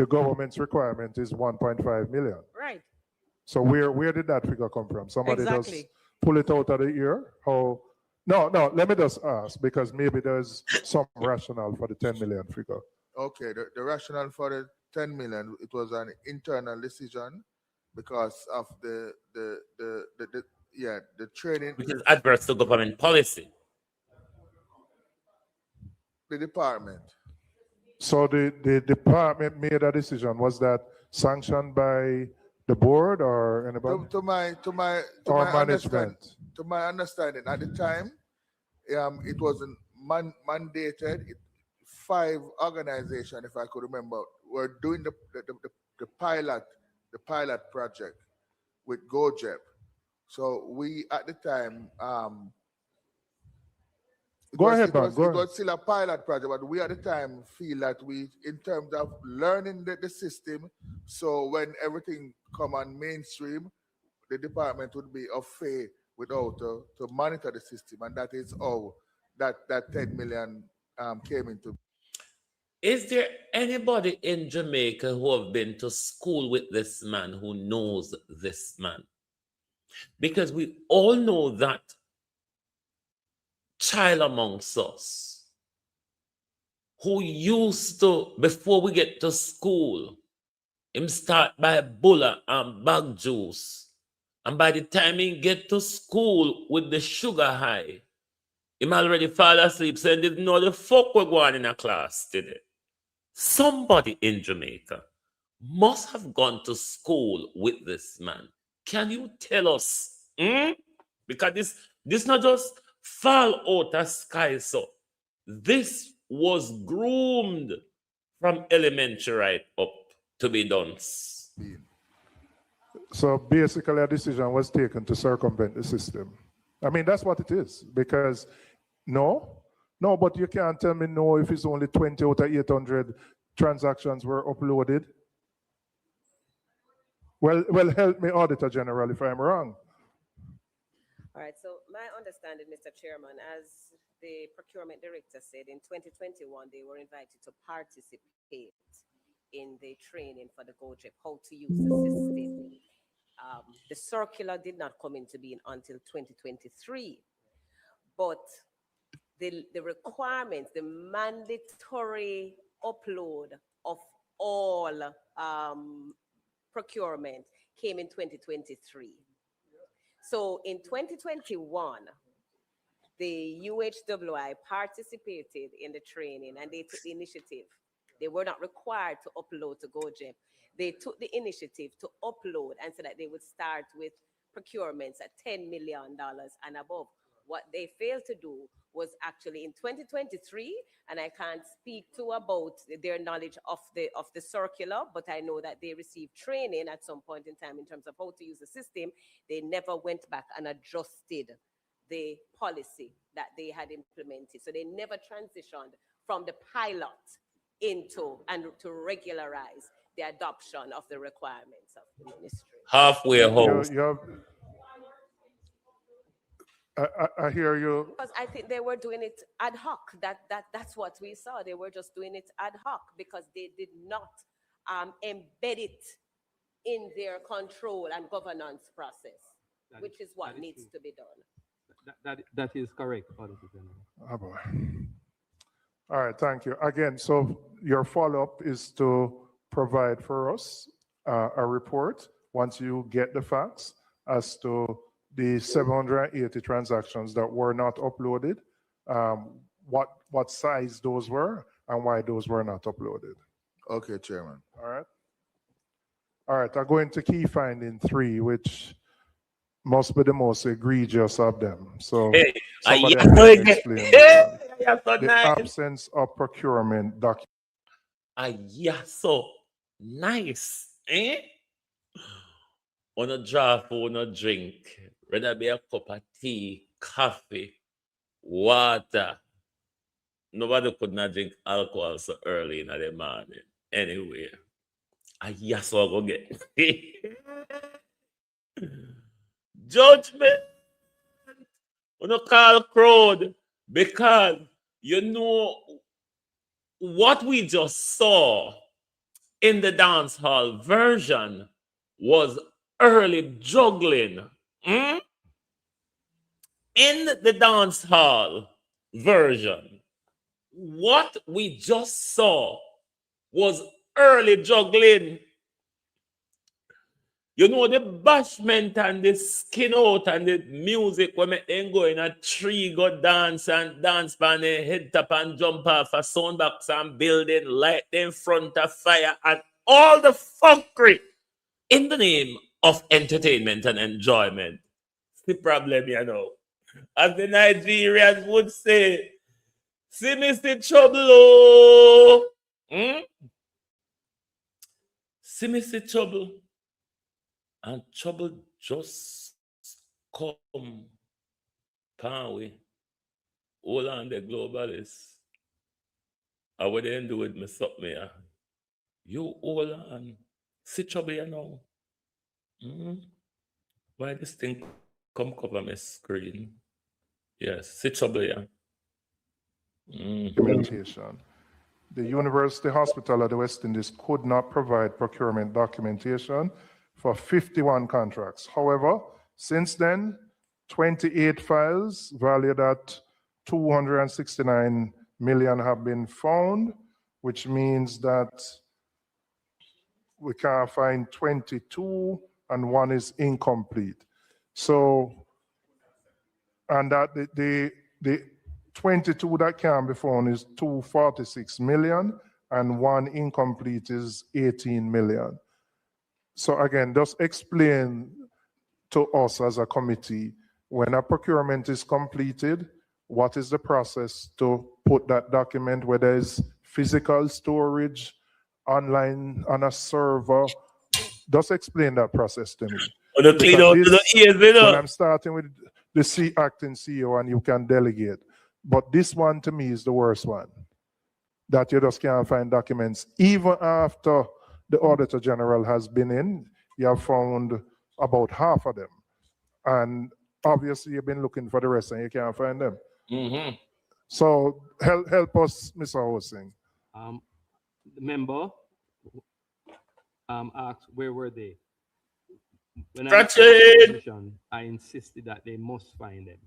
government's requirement is 1.5 million. Right. So where did that figure come from? Somebody Exactly. just pull it out of the ear? How? No, let me just ask, because maybe there's some rationale for the 10 million figure. Okay, the rationale for the 10 million, it was an internal decision because of the training. Which is adverse to government policy. The department. So the department made a decision. Was that sanctioned by the board or anybody? To my management? To my understanding, at the time, it was mandated. 5 organizations, if I could remember, were doing the pilot project with GoJeb. So we at the time it was still a pilot project, but we at the time feel that we, in terms of learning the system, so when everything come on mainstream, the department would be of faith without to monitor the system, and that is how that 10 million came into. Is there anybody in Jamaica who have been to school with this man, who knows this man? Because we all know that child amongst us who used to, before we get to school, him start by bulla and bag juice. And by the time he get to school with the sugar high, him already fall asleep saying, didn't know the fuck we're going in a class today. Somebody in Jamaica must have gone to school with this man. Can you tell us? Because this not just fall out of sky, so this was groomed from elementary right up to be done. So basically a decision was taken to circumvent the system. I mean, that's what it is, because no, but you can't tell me no if it's only 20 out of 800 transactions were uploaded. Well, help me, Auditor General, if I'm wrong. All right, so my understanding, Mr. Chairman, as the procurement director said, in 2021, they were invited to participate in the training for the GoJeb, how to use the system. The circular did not come into being until 2023, but the requirements, the mandatory upload of all procurement came in 2023. So in 2021, the UHWI participated in the training and they took the initiative. They were not required to upload to GoGEP. They took the initiative to upload and so that they would start with procurements at $10 million and above. What they failed to do was actually in 2023, and I can't speak to about their knowledge of the circular, but I know that they received training at some point in time in terms of how to use the system. They never went back and adjusted the policy that they had implemented. So they never transitioned from the pilot into and to regularize the adoption of the requirements of the ministry. Halfway home. I hear you. Because I think they were doing it ad hoc. That's what we saw. They were just doing it ad hoc because they did not embed it in their control and governance process, which is what needs to be done. That is correct, Auditor General. Oh boy. All right, thank you. Again, so your follow-up is to provide for us a report once you get the facts as to the 780 transactions that were not uploaded, what size those were, and why those were not uploaded. Okay, Chairman. All right. All right, I go into key finding 3, which must be the most egregious of them. So somebody has to explain the absence of procurement document. So nice, eh? On a draft, on a drink, whether be a cup of tea, coffee, water. Nobody could not drink alcohol so early in the morning. Anyway, so I go get judgment. On a call crowd because you know what we just saw in the dance hall version was early juggling. In the dance hall version, what we just saw was early juggling. You know, the bashment and the skin out and the music when make them go in a tree, go dance and dance on the head top and jump off a soundbox and building, light in front of fire and all the fuckery in the name of entertainment and enjoyment. The problem, you know. As the Nigerians would say, see Mr. Trouble. See Mr. Trouble. And trouble just come. Can't we? Hold on the globalists. I would end with me something here. You hold on. See trouble here now. Why this thing come cover my screen? Yes, see trouble here. Documentation. The University Hospital of the West Indies could not provide procurement documentation for 51 contracts. However, since then, 28 files valued at 269 million have been found, which means that we can't find 22 and one is incomplete. So, and that the 22 that can be found is 246 million and one incomplete is 18 million. So again, just explain to us as a committee, when a procurement is completed, what is the process to put that document, whether it's physical storage, online on a server? Just explain that process to me. When I'm starting with the acting CEO and you can delegate, but this one to me is the worst one, that you just can't find documents. Even after the Auditor General has been in, you have found about half of them. And obviously you've been looking for the rest and you can't find them. So help us, Mr. Hosing. The member asked where were they? When I took the position, I insisted that they must find them.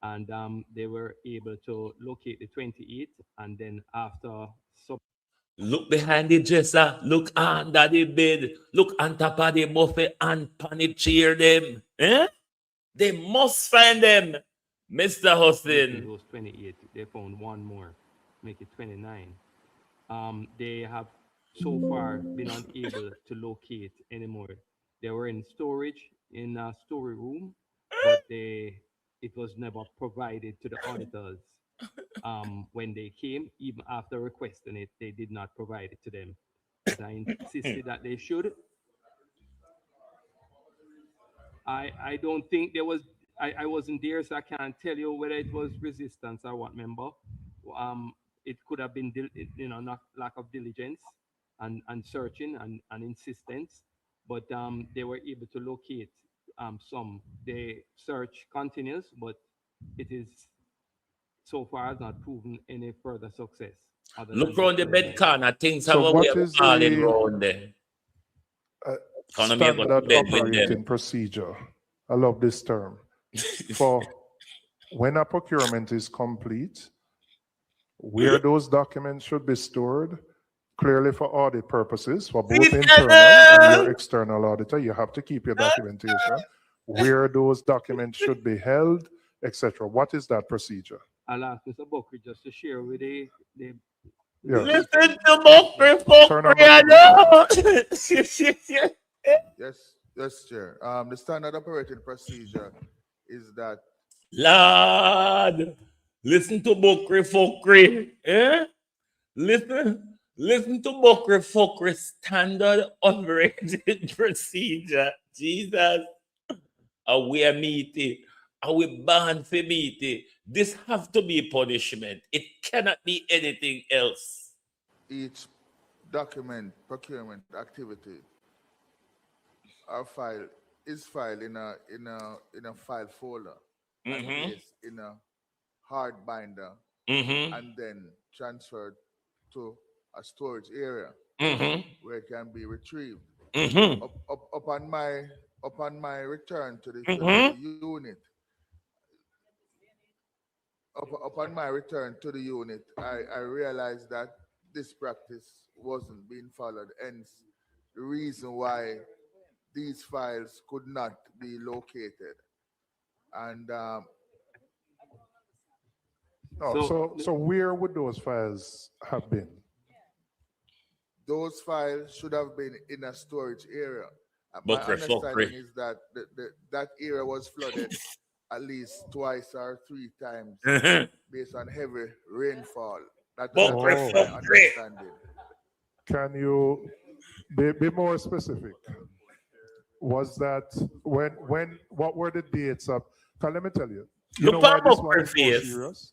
And they were able to locate the 28 and then after Look behind the dresser. Look under the bed. Look on top of the buffet and pan it cheer them. Eh? They must find them, Mr. It Hussein. was 28. They found one more, make it 29. They have so far been unable to locate anymore. They were in storage in a story room, but it was never provided to the auditors. When they came, even after requesting it, they did not provide it to them. But I insisted that they should. I don't think there was, I wasn't there, so I can't tell you whether it was resistance or what, member. It could have been, not lack of diligence and searching and insistence, but they were able to locate some. The search continues, but it is so far has not proven any further success. Look around the bed corner. Things have So a way what of is falling the round there. standard operating procedure? I love this term. For when a procurement is complete, where those documents should be stored, clearly for audit purposes, for both internal and your external auditor, you have to keep your documentation, where those documents should be held, etc. What is that procedure? I'll ask Mr. Buckley just to share with the Yeah. Listen to Buckley, Yes, Chair. The standard operating procedure is that. Lord, listen to Buckley, eh? Listen to Buckley, standard operating procedure. Jesus, are we a meeting? Are we banned for meeting? This have to be punishment. It cannot be anything else. Each document procurement activity our file is filed in a file folder and placed in a hard binder and then transferred to a storage area where it can be retrieved. Upon my return to the unit, upon my return to the unit, I realized that this practice wasn't being followed. Hence, the reason why these files could not be located. And so where would those files have been? Those files should have been in a storage area. My understanding is that that area was flooded at least twice or three times based on heavy rainfall. That's my understanding. Can you be more specific? Was that what were the dates of? Let me tell you. You know why this one is so serious?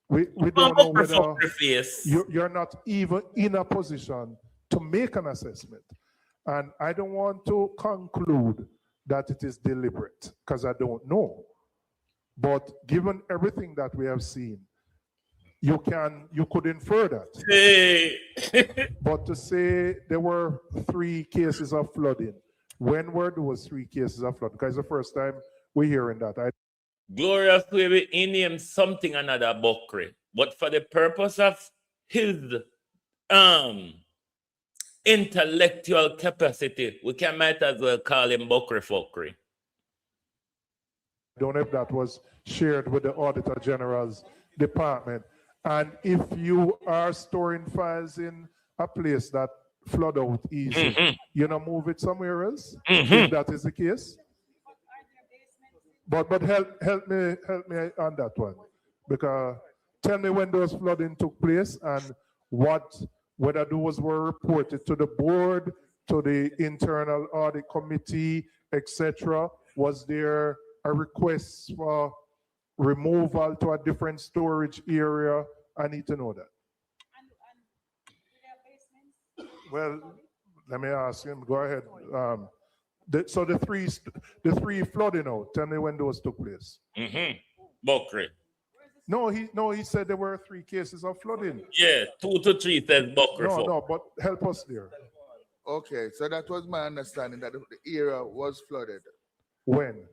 We don't know whether you're not even in a position to make an assessment. And I don't want to conclude that it is deliberate, because I don't know. But given everything that we have seen, you could infer that. Hey. But to say there were 3 cases of flooding, when were those 3 cases of flooding? Because it's the first time we're hearing that. Glorious baby, he named something another Buckley, but for the purpose of his intellectual capacity, we might as well call him Buckley. I don't know if that was shared with the Auditor General's department. And if you are storing files in a place that flood out easy, you know, move it somewhere else, if that is the case. But help me on that one, because tell me when those flooding took place and whether those were reported to the board, to the internal audit committee, etc. Was there a request for removal to a different storage area? I need to know that. Well, let me ask him. Go ahead. So the three flooding out. Tell me when those took place. Buckley. No, he said there were 3 cases of flooding. Yeah, 2 to 3 says Buckley. No, but help us there. Okay, so that was my understanding that the area was flooded. When?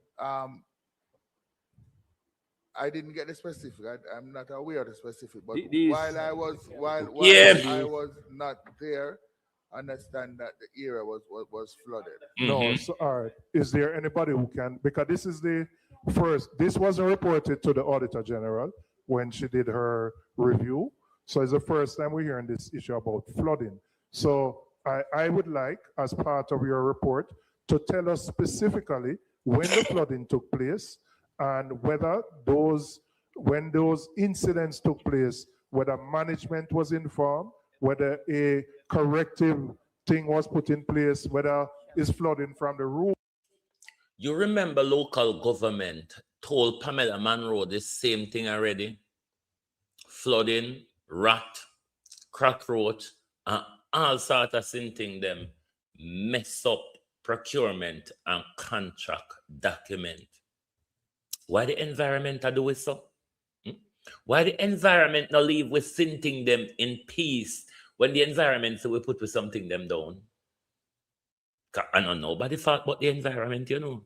I didn't get the specific. I'm not aware of the specific. But These- while I was Yeah. not there, I understand that the area was flooded. No, so, all right. Is there anybody who can, because this is the first, this wasn't reported to the Auditor General when she did her review. So it's the first time we're hearing this issue about flooding. So I would like, as part of your report, to tell us specifically when the flooding took place and whether when those incidents took place, whether management was informed, whether a corrective thing was put in place, whether it's flooding from the roof. You remember local government told Pamela Monroe the same thing already? Flooding, rat, cockroach, and all sorts of things them mess up procurement and contract document. Why the environment do it so? Why the environment not leave with sinting them in peace when the environment so we put with something them down? I don't know nobody thought about the environment, you know.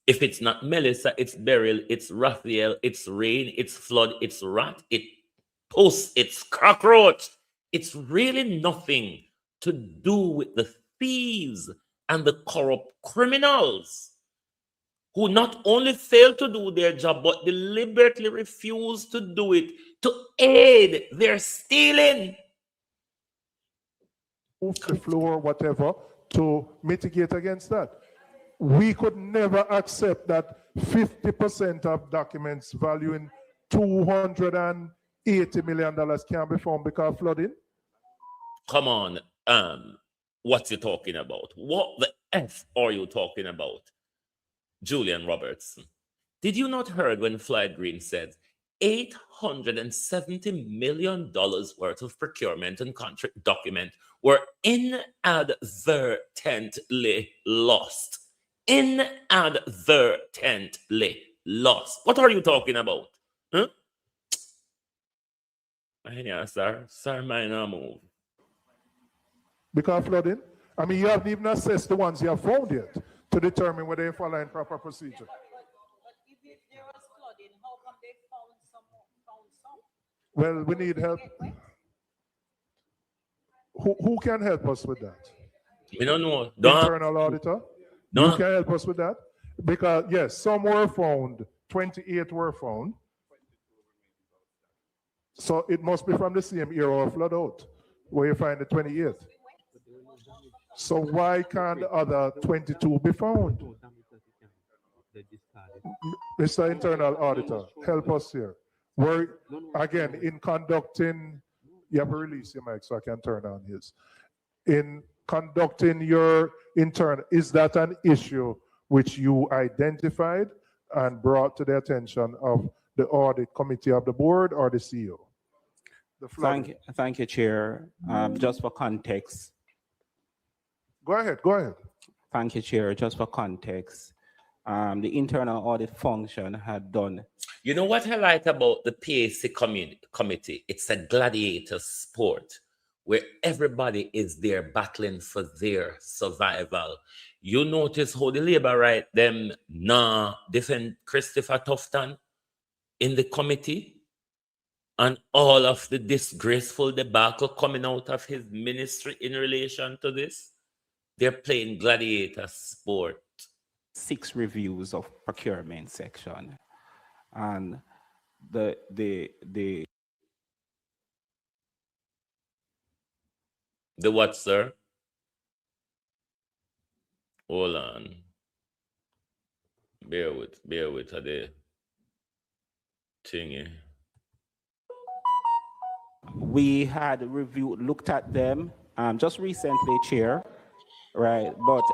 If it's not Melissa, it's Beryl, it's Raphael, it's rain, it's flood, it's rat, it's post, it's cockroach. It's really nothing to do with the thieves and the corrupt criminals who not only fail to do their job, but deliberately refuse to do it to aid their stealing. Move the floor, whatever, to mitigate against that. We could never accept that 50% of documents valuing $280 million can be found because of flooding. Come on, what you talking about? What the F are you talking about? Julian Robertson, did you not heard when Floyd Green said $870 million worth of procurement and contract document were inadvertently lost? Inadvertently lost. What are you talking about? Huh? Yeah, sir. Sir, mine not move. Because flooding? I mean, you haven't even assessed the ones you have found yet to determine whether you're following proper procedure. But if there was flooding, how come they found some? Well, we need help. Who can help us with that? We don't know. Internal auditor? No. Who can help us with that? Because, yes, some were found. 28 were found. So it must be from the same era of flood out, where you find the 28th. So why can't the other 22 be found? Mr. Internal Auditor, help us here. We're, again, in conducting, you have to release your mic so I can turn on his. In conducting your internal, is that an issue which you identified and brought to the attention of the audit committee of the board or the CEO? Thank you, Chair. Just for context. Go ahead. Thank you, Chair. Just for context, the internal audit function had done. You know what I like about the PAC committee? It's a gladiator sport where everybody is there battling for their survival. You notice how the labor right them defend Christopher Tufton in the committee and all of the disgraceful debacle coming out of his ministry in relation to this. They're playing gladiator sport. 6 reviews of procurement section, and the what, sir? Hold on. Bear with the thingy. We had looked at them just recently, Chair, right? But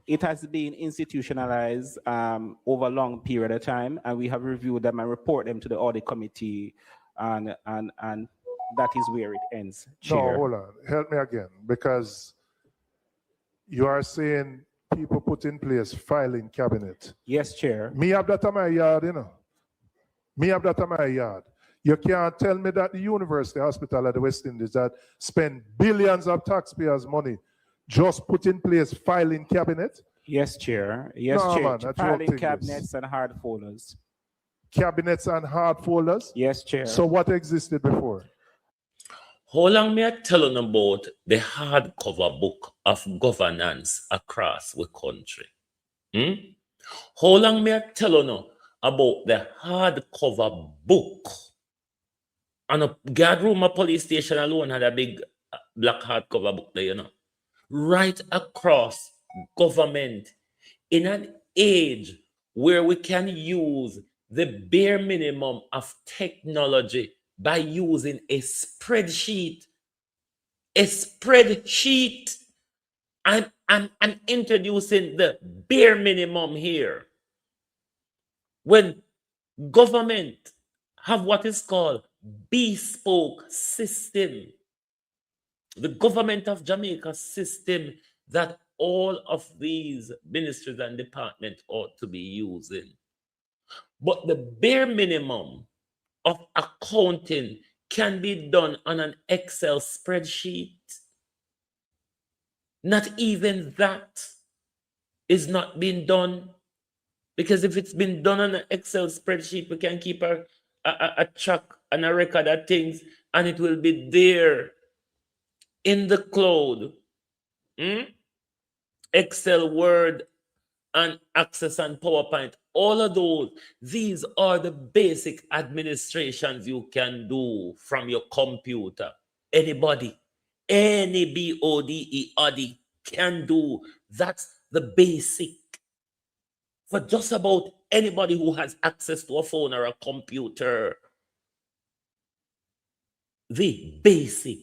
it has been institutionalized over a long period of time, and we have reviewed them and report them to the audit committee, and that is where it ends, Chair. No, hold on. Help me again, because you are saying people put in place filing cabinet. Yes, Chair. Me have that in my yard, you know. Me have that in my yard. You can't tell me that the University Hospital at the West Indies that spend billions of taxpayers' money just put in place filing cabinet Yes, Chair. Yes, No, Chair. man, a joke Filing thing, cabinets this. and hard folders. Cabinets and hard folders? Yes, Chair. So what existed before? How long may I tell you about the hardcover book of governance across the country? How long may I tell you now about the hardcover book? And a guard room, a police station alone had a big black hardcover book there, you know. Right across government in an age where we can use the bare minimum of technology by using a spreadsheet. I'm introducing the bare minimum here. When government have what is called bespoke system, the government of Jamaica system that all of these ministries and departments ought to be using. But the bare minimum of accounting can be done on an Excel spreadsheet. Not even that is not being done, because if it's been done on an Excel spreadsheet, we can keep a track and a record of things, and it will be there in the cloud. Excel, Word, and Access and PowerPoint, all of those, these are the basic administrations you can do from your computer. Anybody, any BODE can do. That's the basic. For just about anybody who has access to a phone or a computer. The basic.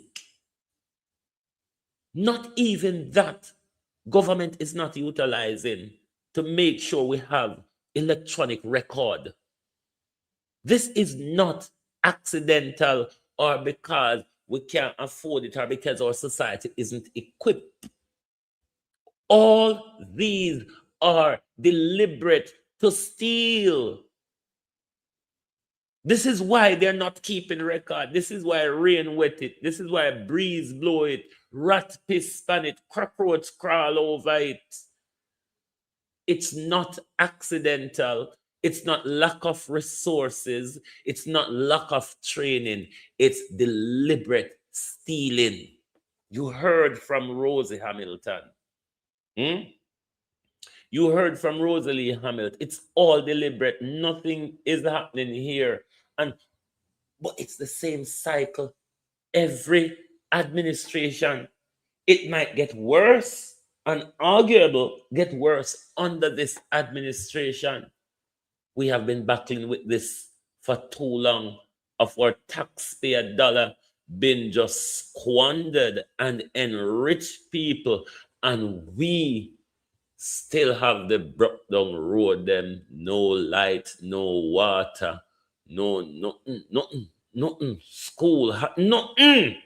Not even that government is not utilizing to make sure we have electronic record. This is not accidental or because we can't afford it or because our society isn't equipped. All these are deliberate to steal. This is why they're not keeping record. This is why rain wet it. This is why breeze blow it. Rat piss span it. Cockroach crawl over it. It's not accidental. It's not lack of resources. It's not lack of training. It's deliberate stealing. You heard from Rosie Hamilton. You heard from Rosalie Hamilton. It's all deliberate. Nothing is happening here. But it's the same cycle. Every administration, it might get worse and arguable get worse under this administration. We have been battling with this for too long, of our taxpayer dollar been just squandered and enriched people, and we still have the broke down road, them no light, no water, no nothing, school, nothing.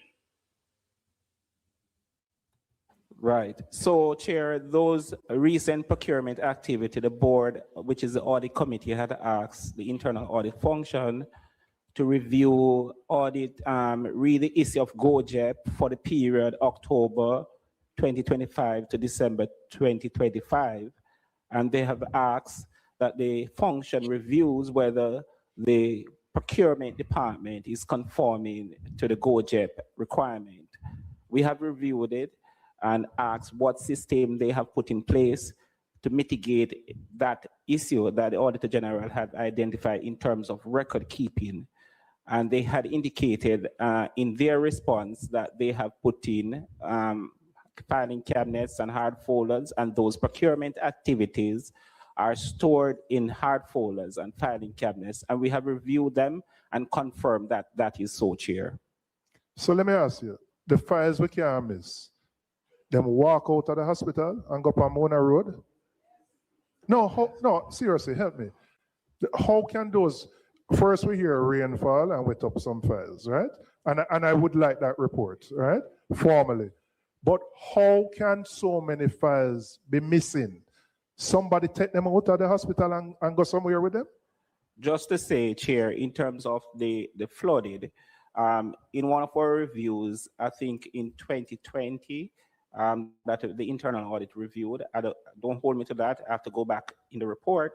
Right. So, Chair, those recent procurement activity, the board, which is the audit committee, had asked the internal audit function to review, audit, read the issue of GOJEP for the period October 2025 to December 2025. And they have asked that the function reviews whether the procurement department is conforming to the GOJEP requirement. We have reviewed it and asked what system they have put in place to mitigate that issue that the Auditor General had identified in terms of record keeping. And they had indicated in their response that they have put in filing cabinets and hard folders, and those procurement activities are stored in hard folders and filing cabinets. And we have reviewed them and confirmed that that is so, Chair. So let me ask you, the files we can't miss, them walk out of the hospital and go up on Mona Road? No, seriously, help me. How can those, first we hear rainfall and we top some files, right? And I would like that report, right? Formally. But how can so many files be missing? Somebody take them out of the hospital and go somewhere with them? Just to say, Chair, in terms of the flooded, in one of our reviews, I think in 2020, that the internal audit reviewed. Don't hold me to that. I have to go back in the report.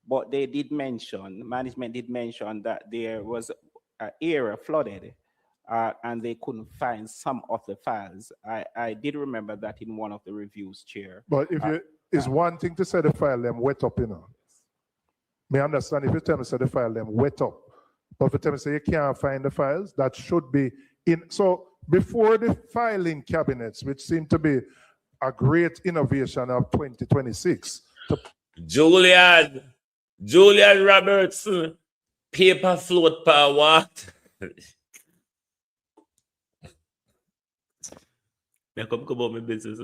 But they did mention, management did mention that there was an area flooded and they couldn't find some of the files. I did remember that in one of the reviews, Chair. But if it's one thing to say the file them wet up, you know. May I understand if you tell me say the file them wet up, but if you tell me say you can't find the files, that should be in. So before the filing cabinets, which seem to be a great innovation of 2026. Julian Robertson, paper float per what? I come about my business.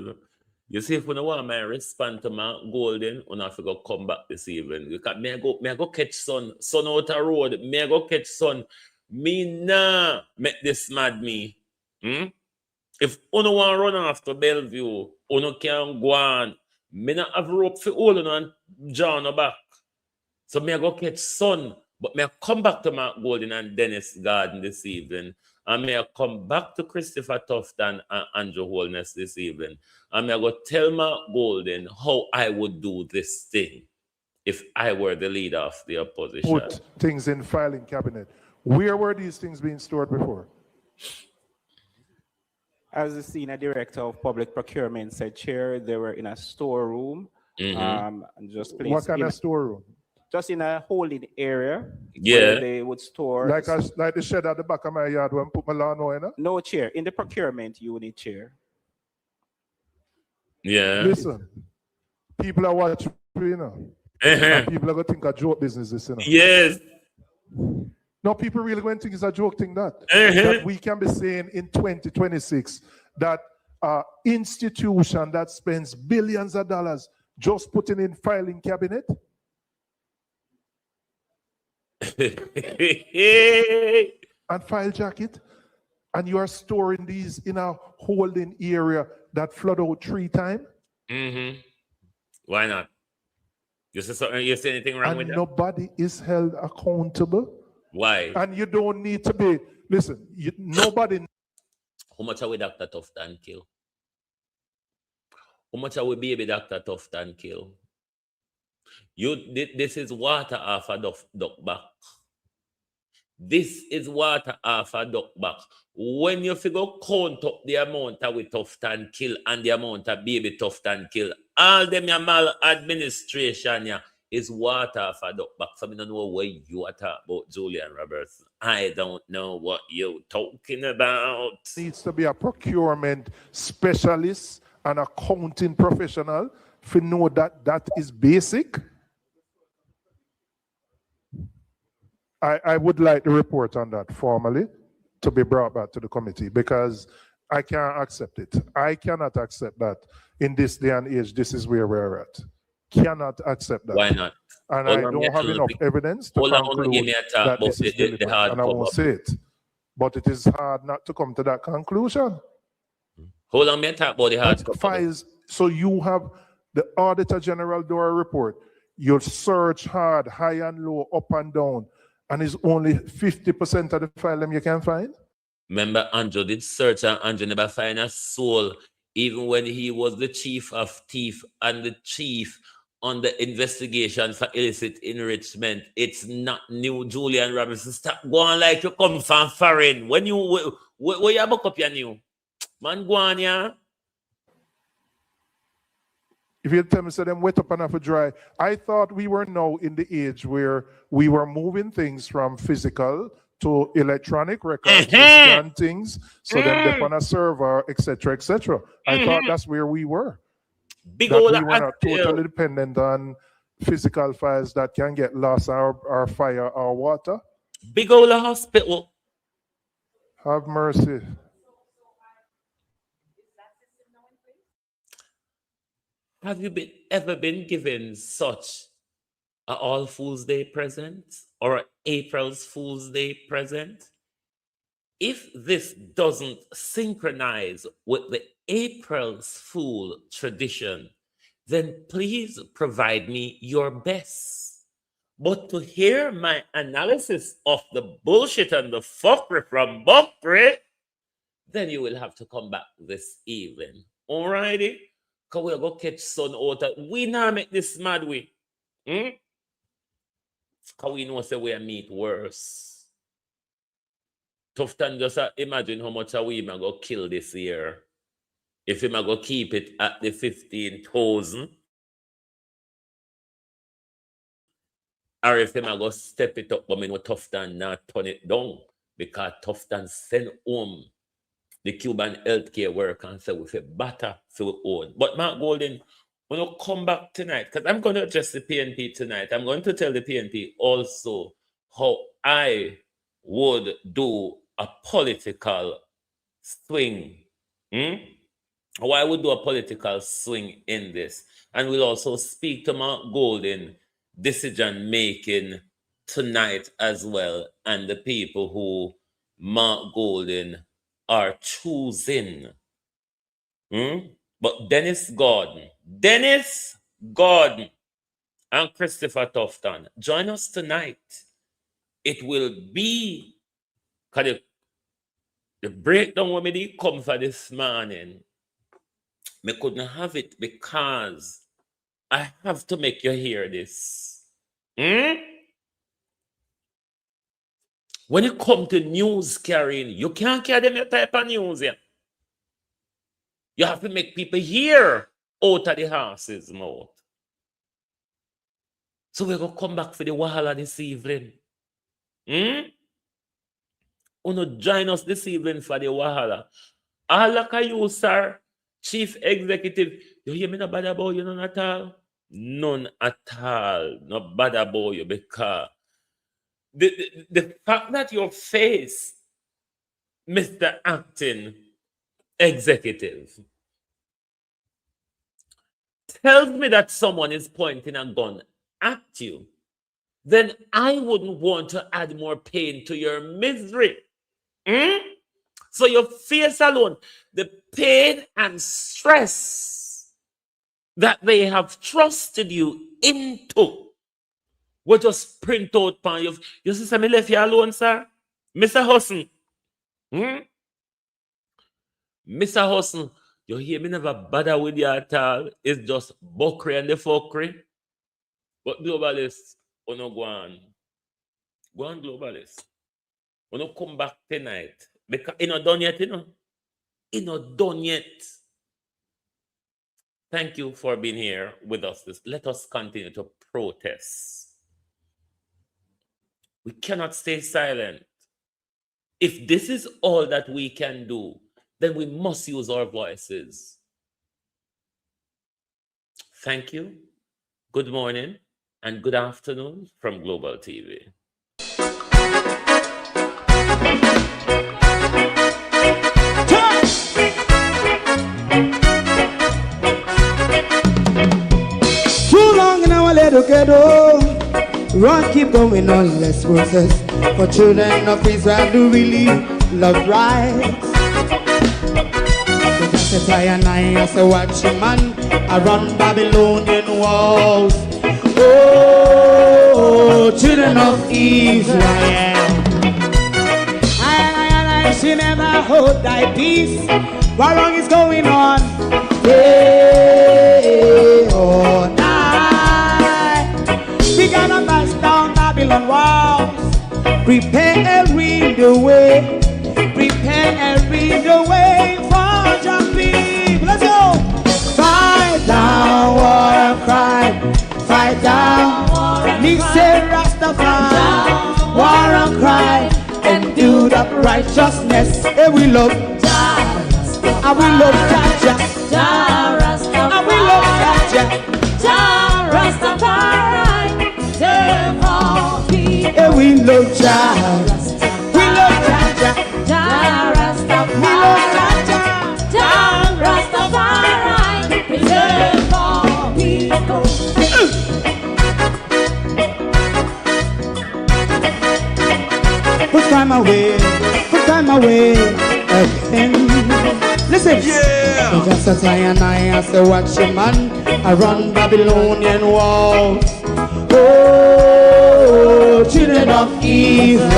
You see, if you don't want my respond to my golden, I have to go come back this evening. Because me I go catch sun out the road. Me I go catch sun. Me nah make this mad me. If you don't want to run off to Bellevue, you can go on. Me not have rope for all and John back. So me I go catch sun. But me I come back to Mark Golden and Dennis Garden this evening. And may I come back to Christopher Tufton and Andrew Holness this evening. And may I go tell Mark Golden how I would do this thing if I were the leader of the opposition. Put things in filing cabinet. Where were these things being stored before? As the senior director of public procurement said, Chair, they were in a storeroom. And just placed what kind of storeroom? Just in a holding area. Yeah. Where they would store. Like the shed at the back of my yard when I put my lawnmower in it? No, Chair. In the procurement unit, Chair. Yeah. Listen, people are watching, you know. And people are going to think a joke business is, you know. Yes. No, people really going to think it's a joke thing that we can be saying in 2026 that institution that spends billions of dollars just putting in filing cabinet. And file jacket, and you are storing these in a holding area that flood out 3 times. Why not? You see anything wrong with that? Nobody is held accountable. Why? And you don't need to be. Listen, nobody. How much are we Dr. Tufton kill? How much are we baby Dr. Tufton kill? This is water off a duck back. This is water off a duck back. When you figure count up the amount of we Tufton kill and the amount of baby Tufton kill, all them your maladministration is water off a duck back. So I don't know what you are talking about, Julian Roberts. I don't know what you're talking about. Needs to be a procurement specialist and accounting professional to know that that is basic. I would like the report on that formally to be brought back to the committee because I can't accept it. I cannot accept that in this day and age, this is where we're at. Cannot accept that. Why not? And I don't have enough evidence to conclude that this is deliberate, and I won't say it. But it is hard not to come to that conclusion. Hold on, me talk about the hard files. So you have the Auditor General do a report. You search hard, high and low, up and down, and it's only 50% of the file them you can find? Remember, Andrew did search and Andrew never find a soul, even when he was the chief of thief and the chief on the investigation for illicit enrichment. It's not new, Julian Robinson. Stop going like you come from foreign. When you, where you book up your new? Man, go on, yeah. If you tell me, so them wet up and half dry. I thought we were now in the age where we were moving things from physical to electronic records, to scan things, so then they're on a server, etc., etc. I thought that's where we were. Big that we were not totally dependent on physical files that can get lost or fire or water. Big old hospital. Have mercy. Have you ever been given such an All Fool's Day present or an April's Fool's Day present? If this doesn't synchronize with the April's Fool tradition, then please provide me your best. But to hear my analysis of the bullshit and the fuckery from Buckry, then you will have to come back this evening. Alrighty? Because we're going to catch sun out. We now make this mad way. Because we know say we meet worse. Tough time just imagine how much we going to kill this year. If we going to keep it at the 15,000. Or if we going to step it up, but we know Tough time not turn it down. Because Tough time send home the Cuban healthcare worker and say we feel better for we own. But Mark Golden, when you come back tonight, because I'm going to address the PNP tonight, I'm going to tell the PNP also how I would do a political swing. How I would do a political swing in this. And we'll also speak to Mark Golden decision making tonight as well, and the people who Mark Golden are choosing. But Dennis Gordon, and Christopher Tufton, join us tonight. It will be, because the breakdown when me come for this morning, me couldn't have it because I have to make you hear this. When it comes to news carrying, you can't carry them type of news here. You have to make people hear out of the horse's mouth. So we're going to come back for the Wahala this evening. Uno join us this evening for the Wahala. All like you, sir, Chief Executive, you hear me not bad about you none at all? None at all. Not bad about you because the fact that your face, Mr. Acting Executive, tells me that someone is pointing a gun at you, then I wouldn't want to add more pain to your misery. So your face alone, the pain and stress that they have trusted you into, will just print out upon you. You see, me left you alone, sir? Mr. Hudson. Mr. Hudson, you hear me never bother with you at all. It's just buckery and the fuckery. But globalist, you no go on. Go on, globalist. You no come back tonight. Because you're not done yet, you know. You're not done yet. Thank you for being here with us. Let us continue to protest. We cannot stay silent. If this is all that we can do, then we must use our voices. Thank you. Good morning and good afternoon from Global TV. Too long in our little ghetto. Run, keep going on, let's process. For children of Israel do really love rights. So just as I and I as a watching man, I run Babylonian walls. Oh, children of Israel. I should never hold thy peace. What wrong is going on? Day or night. We gotta pass down Babylon walls. Prepare the way. Prepare the way for your people. Let's go. Fight down war and crime. Fight down. Me say Rastafari. War and crime. And do that righteousness. And we love. And we love Jaja. And we love Jaja. Rastafari. And we love Jaja. We love Jaja. We love Jaja. Rastafari. Preserve all people. Put time away again. Listen, yeah. Just as I and I as a watching man, I run Babylonian walls. Oh, children of Israel.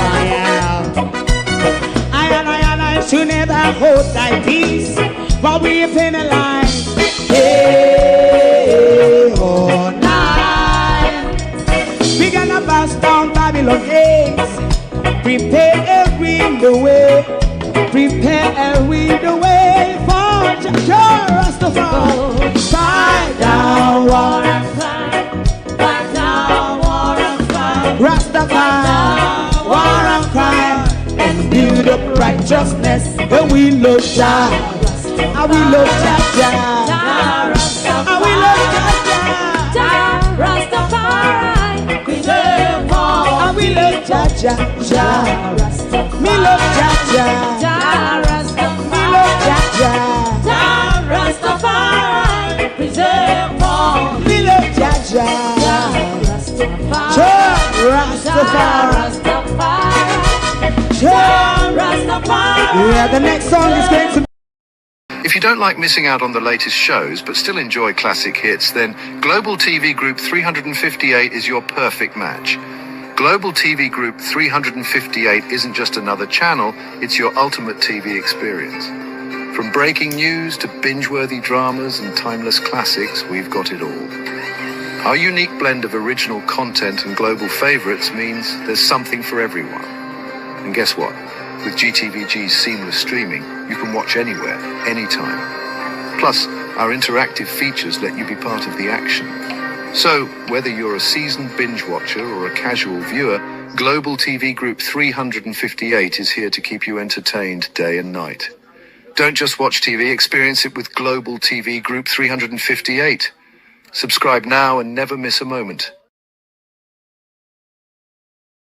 I should never hold thy peace while we penalize. prepare we the way for Jah Rastafari. Fight down war and crime, fight down war and crime, Rastafari, war and crime, and build up righteousness. And we love Jah, and we love Jah, and we love Jah Rastafari, preserve all, and we love Jah Rastafari, me love Jah Rastafari, me love Jah Rastafari, preserve all, me love Jah Rastafari. Yeah, the next song is going to. If you don't like missing out on the latest shows but still enjoy classic hits, then Global TV Group 358 is your perfect match. Global TV Group 358 isn't just another channel, it's your ultimate TV experience. From breaking news to binge-worthy dramas and timeless classics, we've got it all. Our unique blend of original content and global favorites means there's something for everyone. And guess what? With GTVG's seamless streaming, you can watch anywhere, anytime. Plus, our interactive features let you be part of the action. So, whether you're a seasoned binge watcher or a casual viewer, Global TV Group 358 is here to keep you entertained day and night. Don't just watch TV, experience it with Global TV Group 358. Subscribe now and never miss a moment.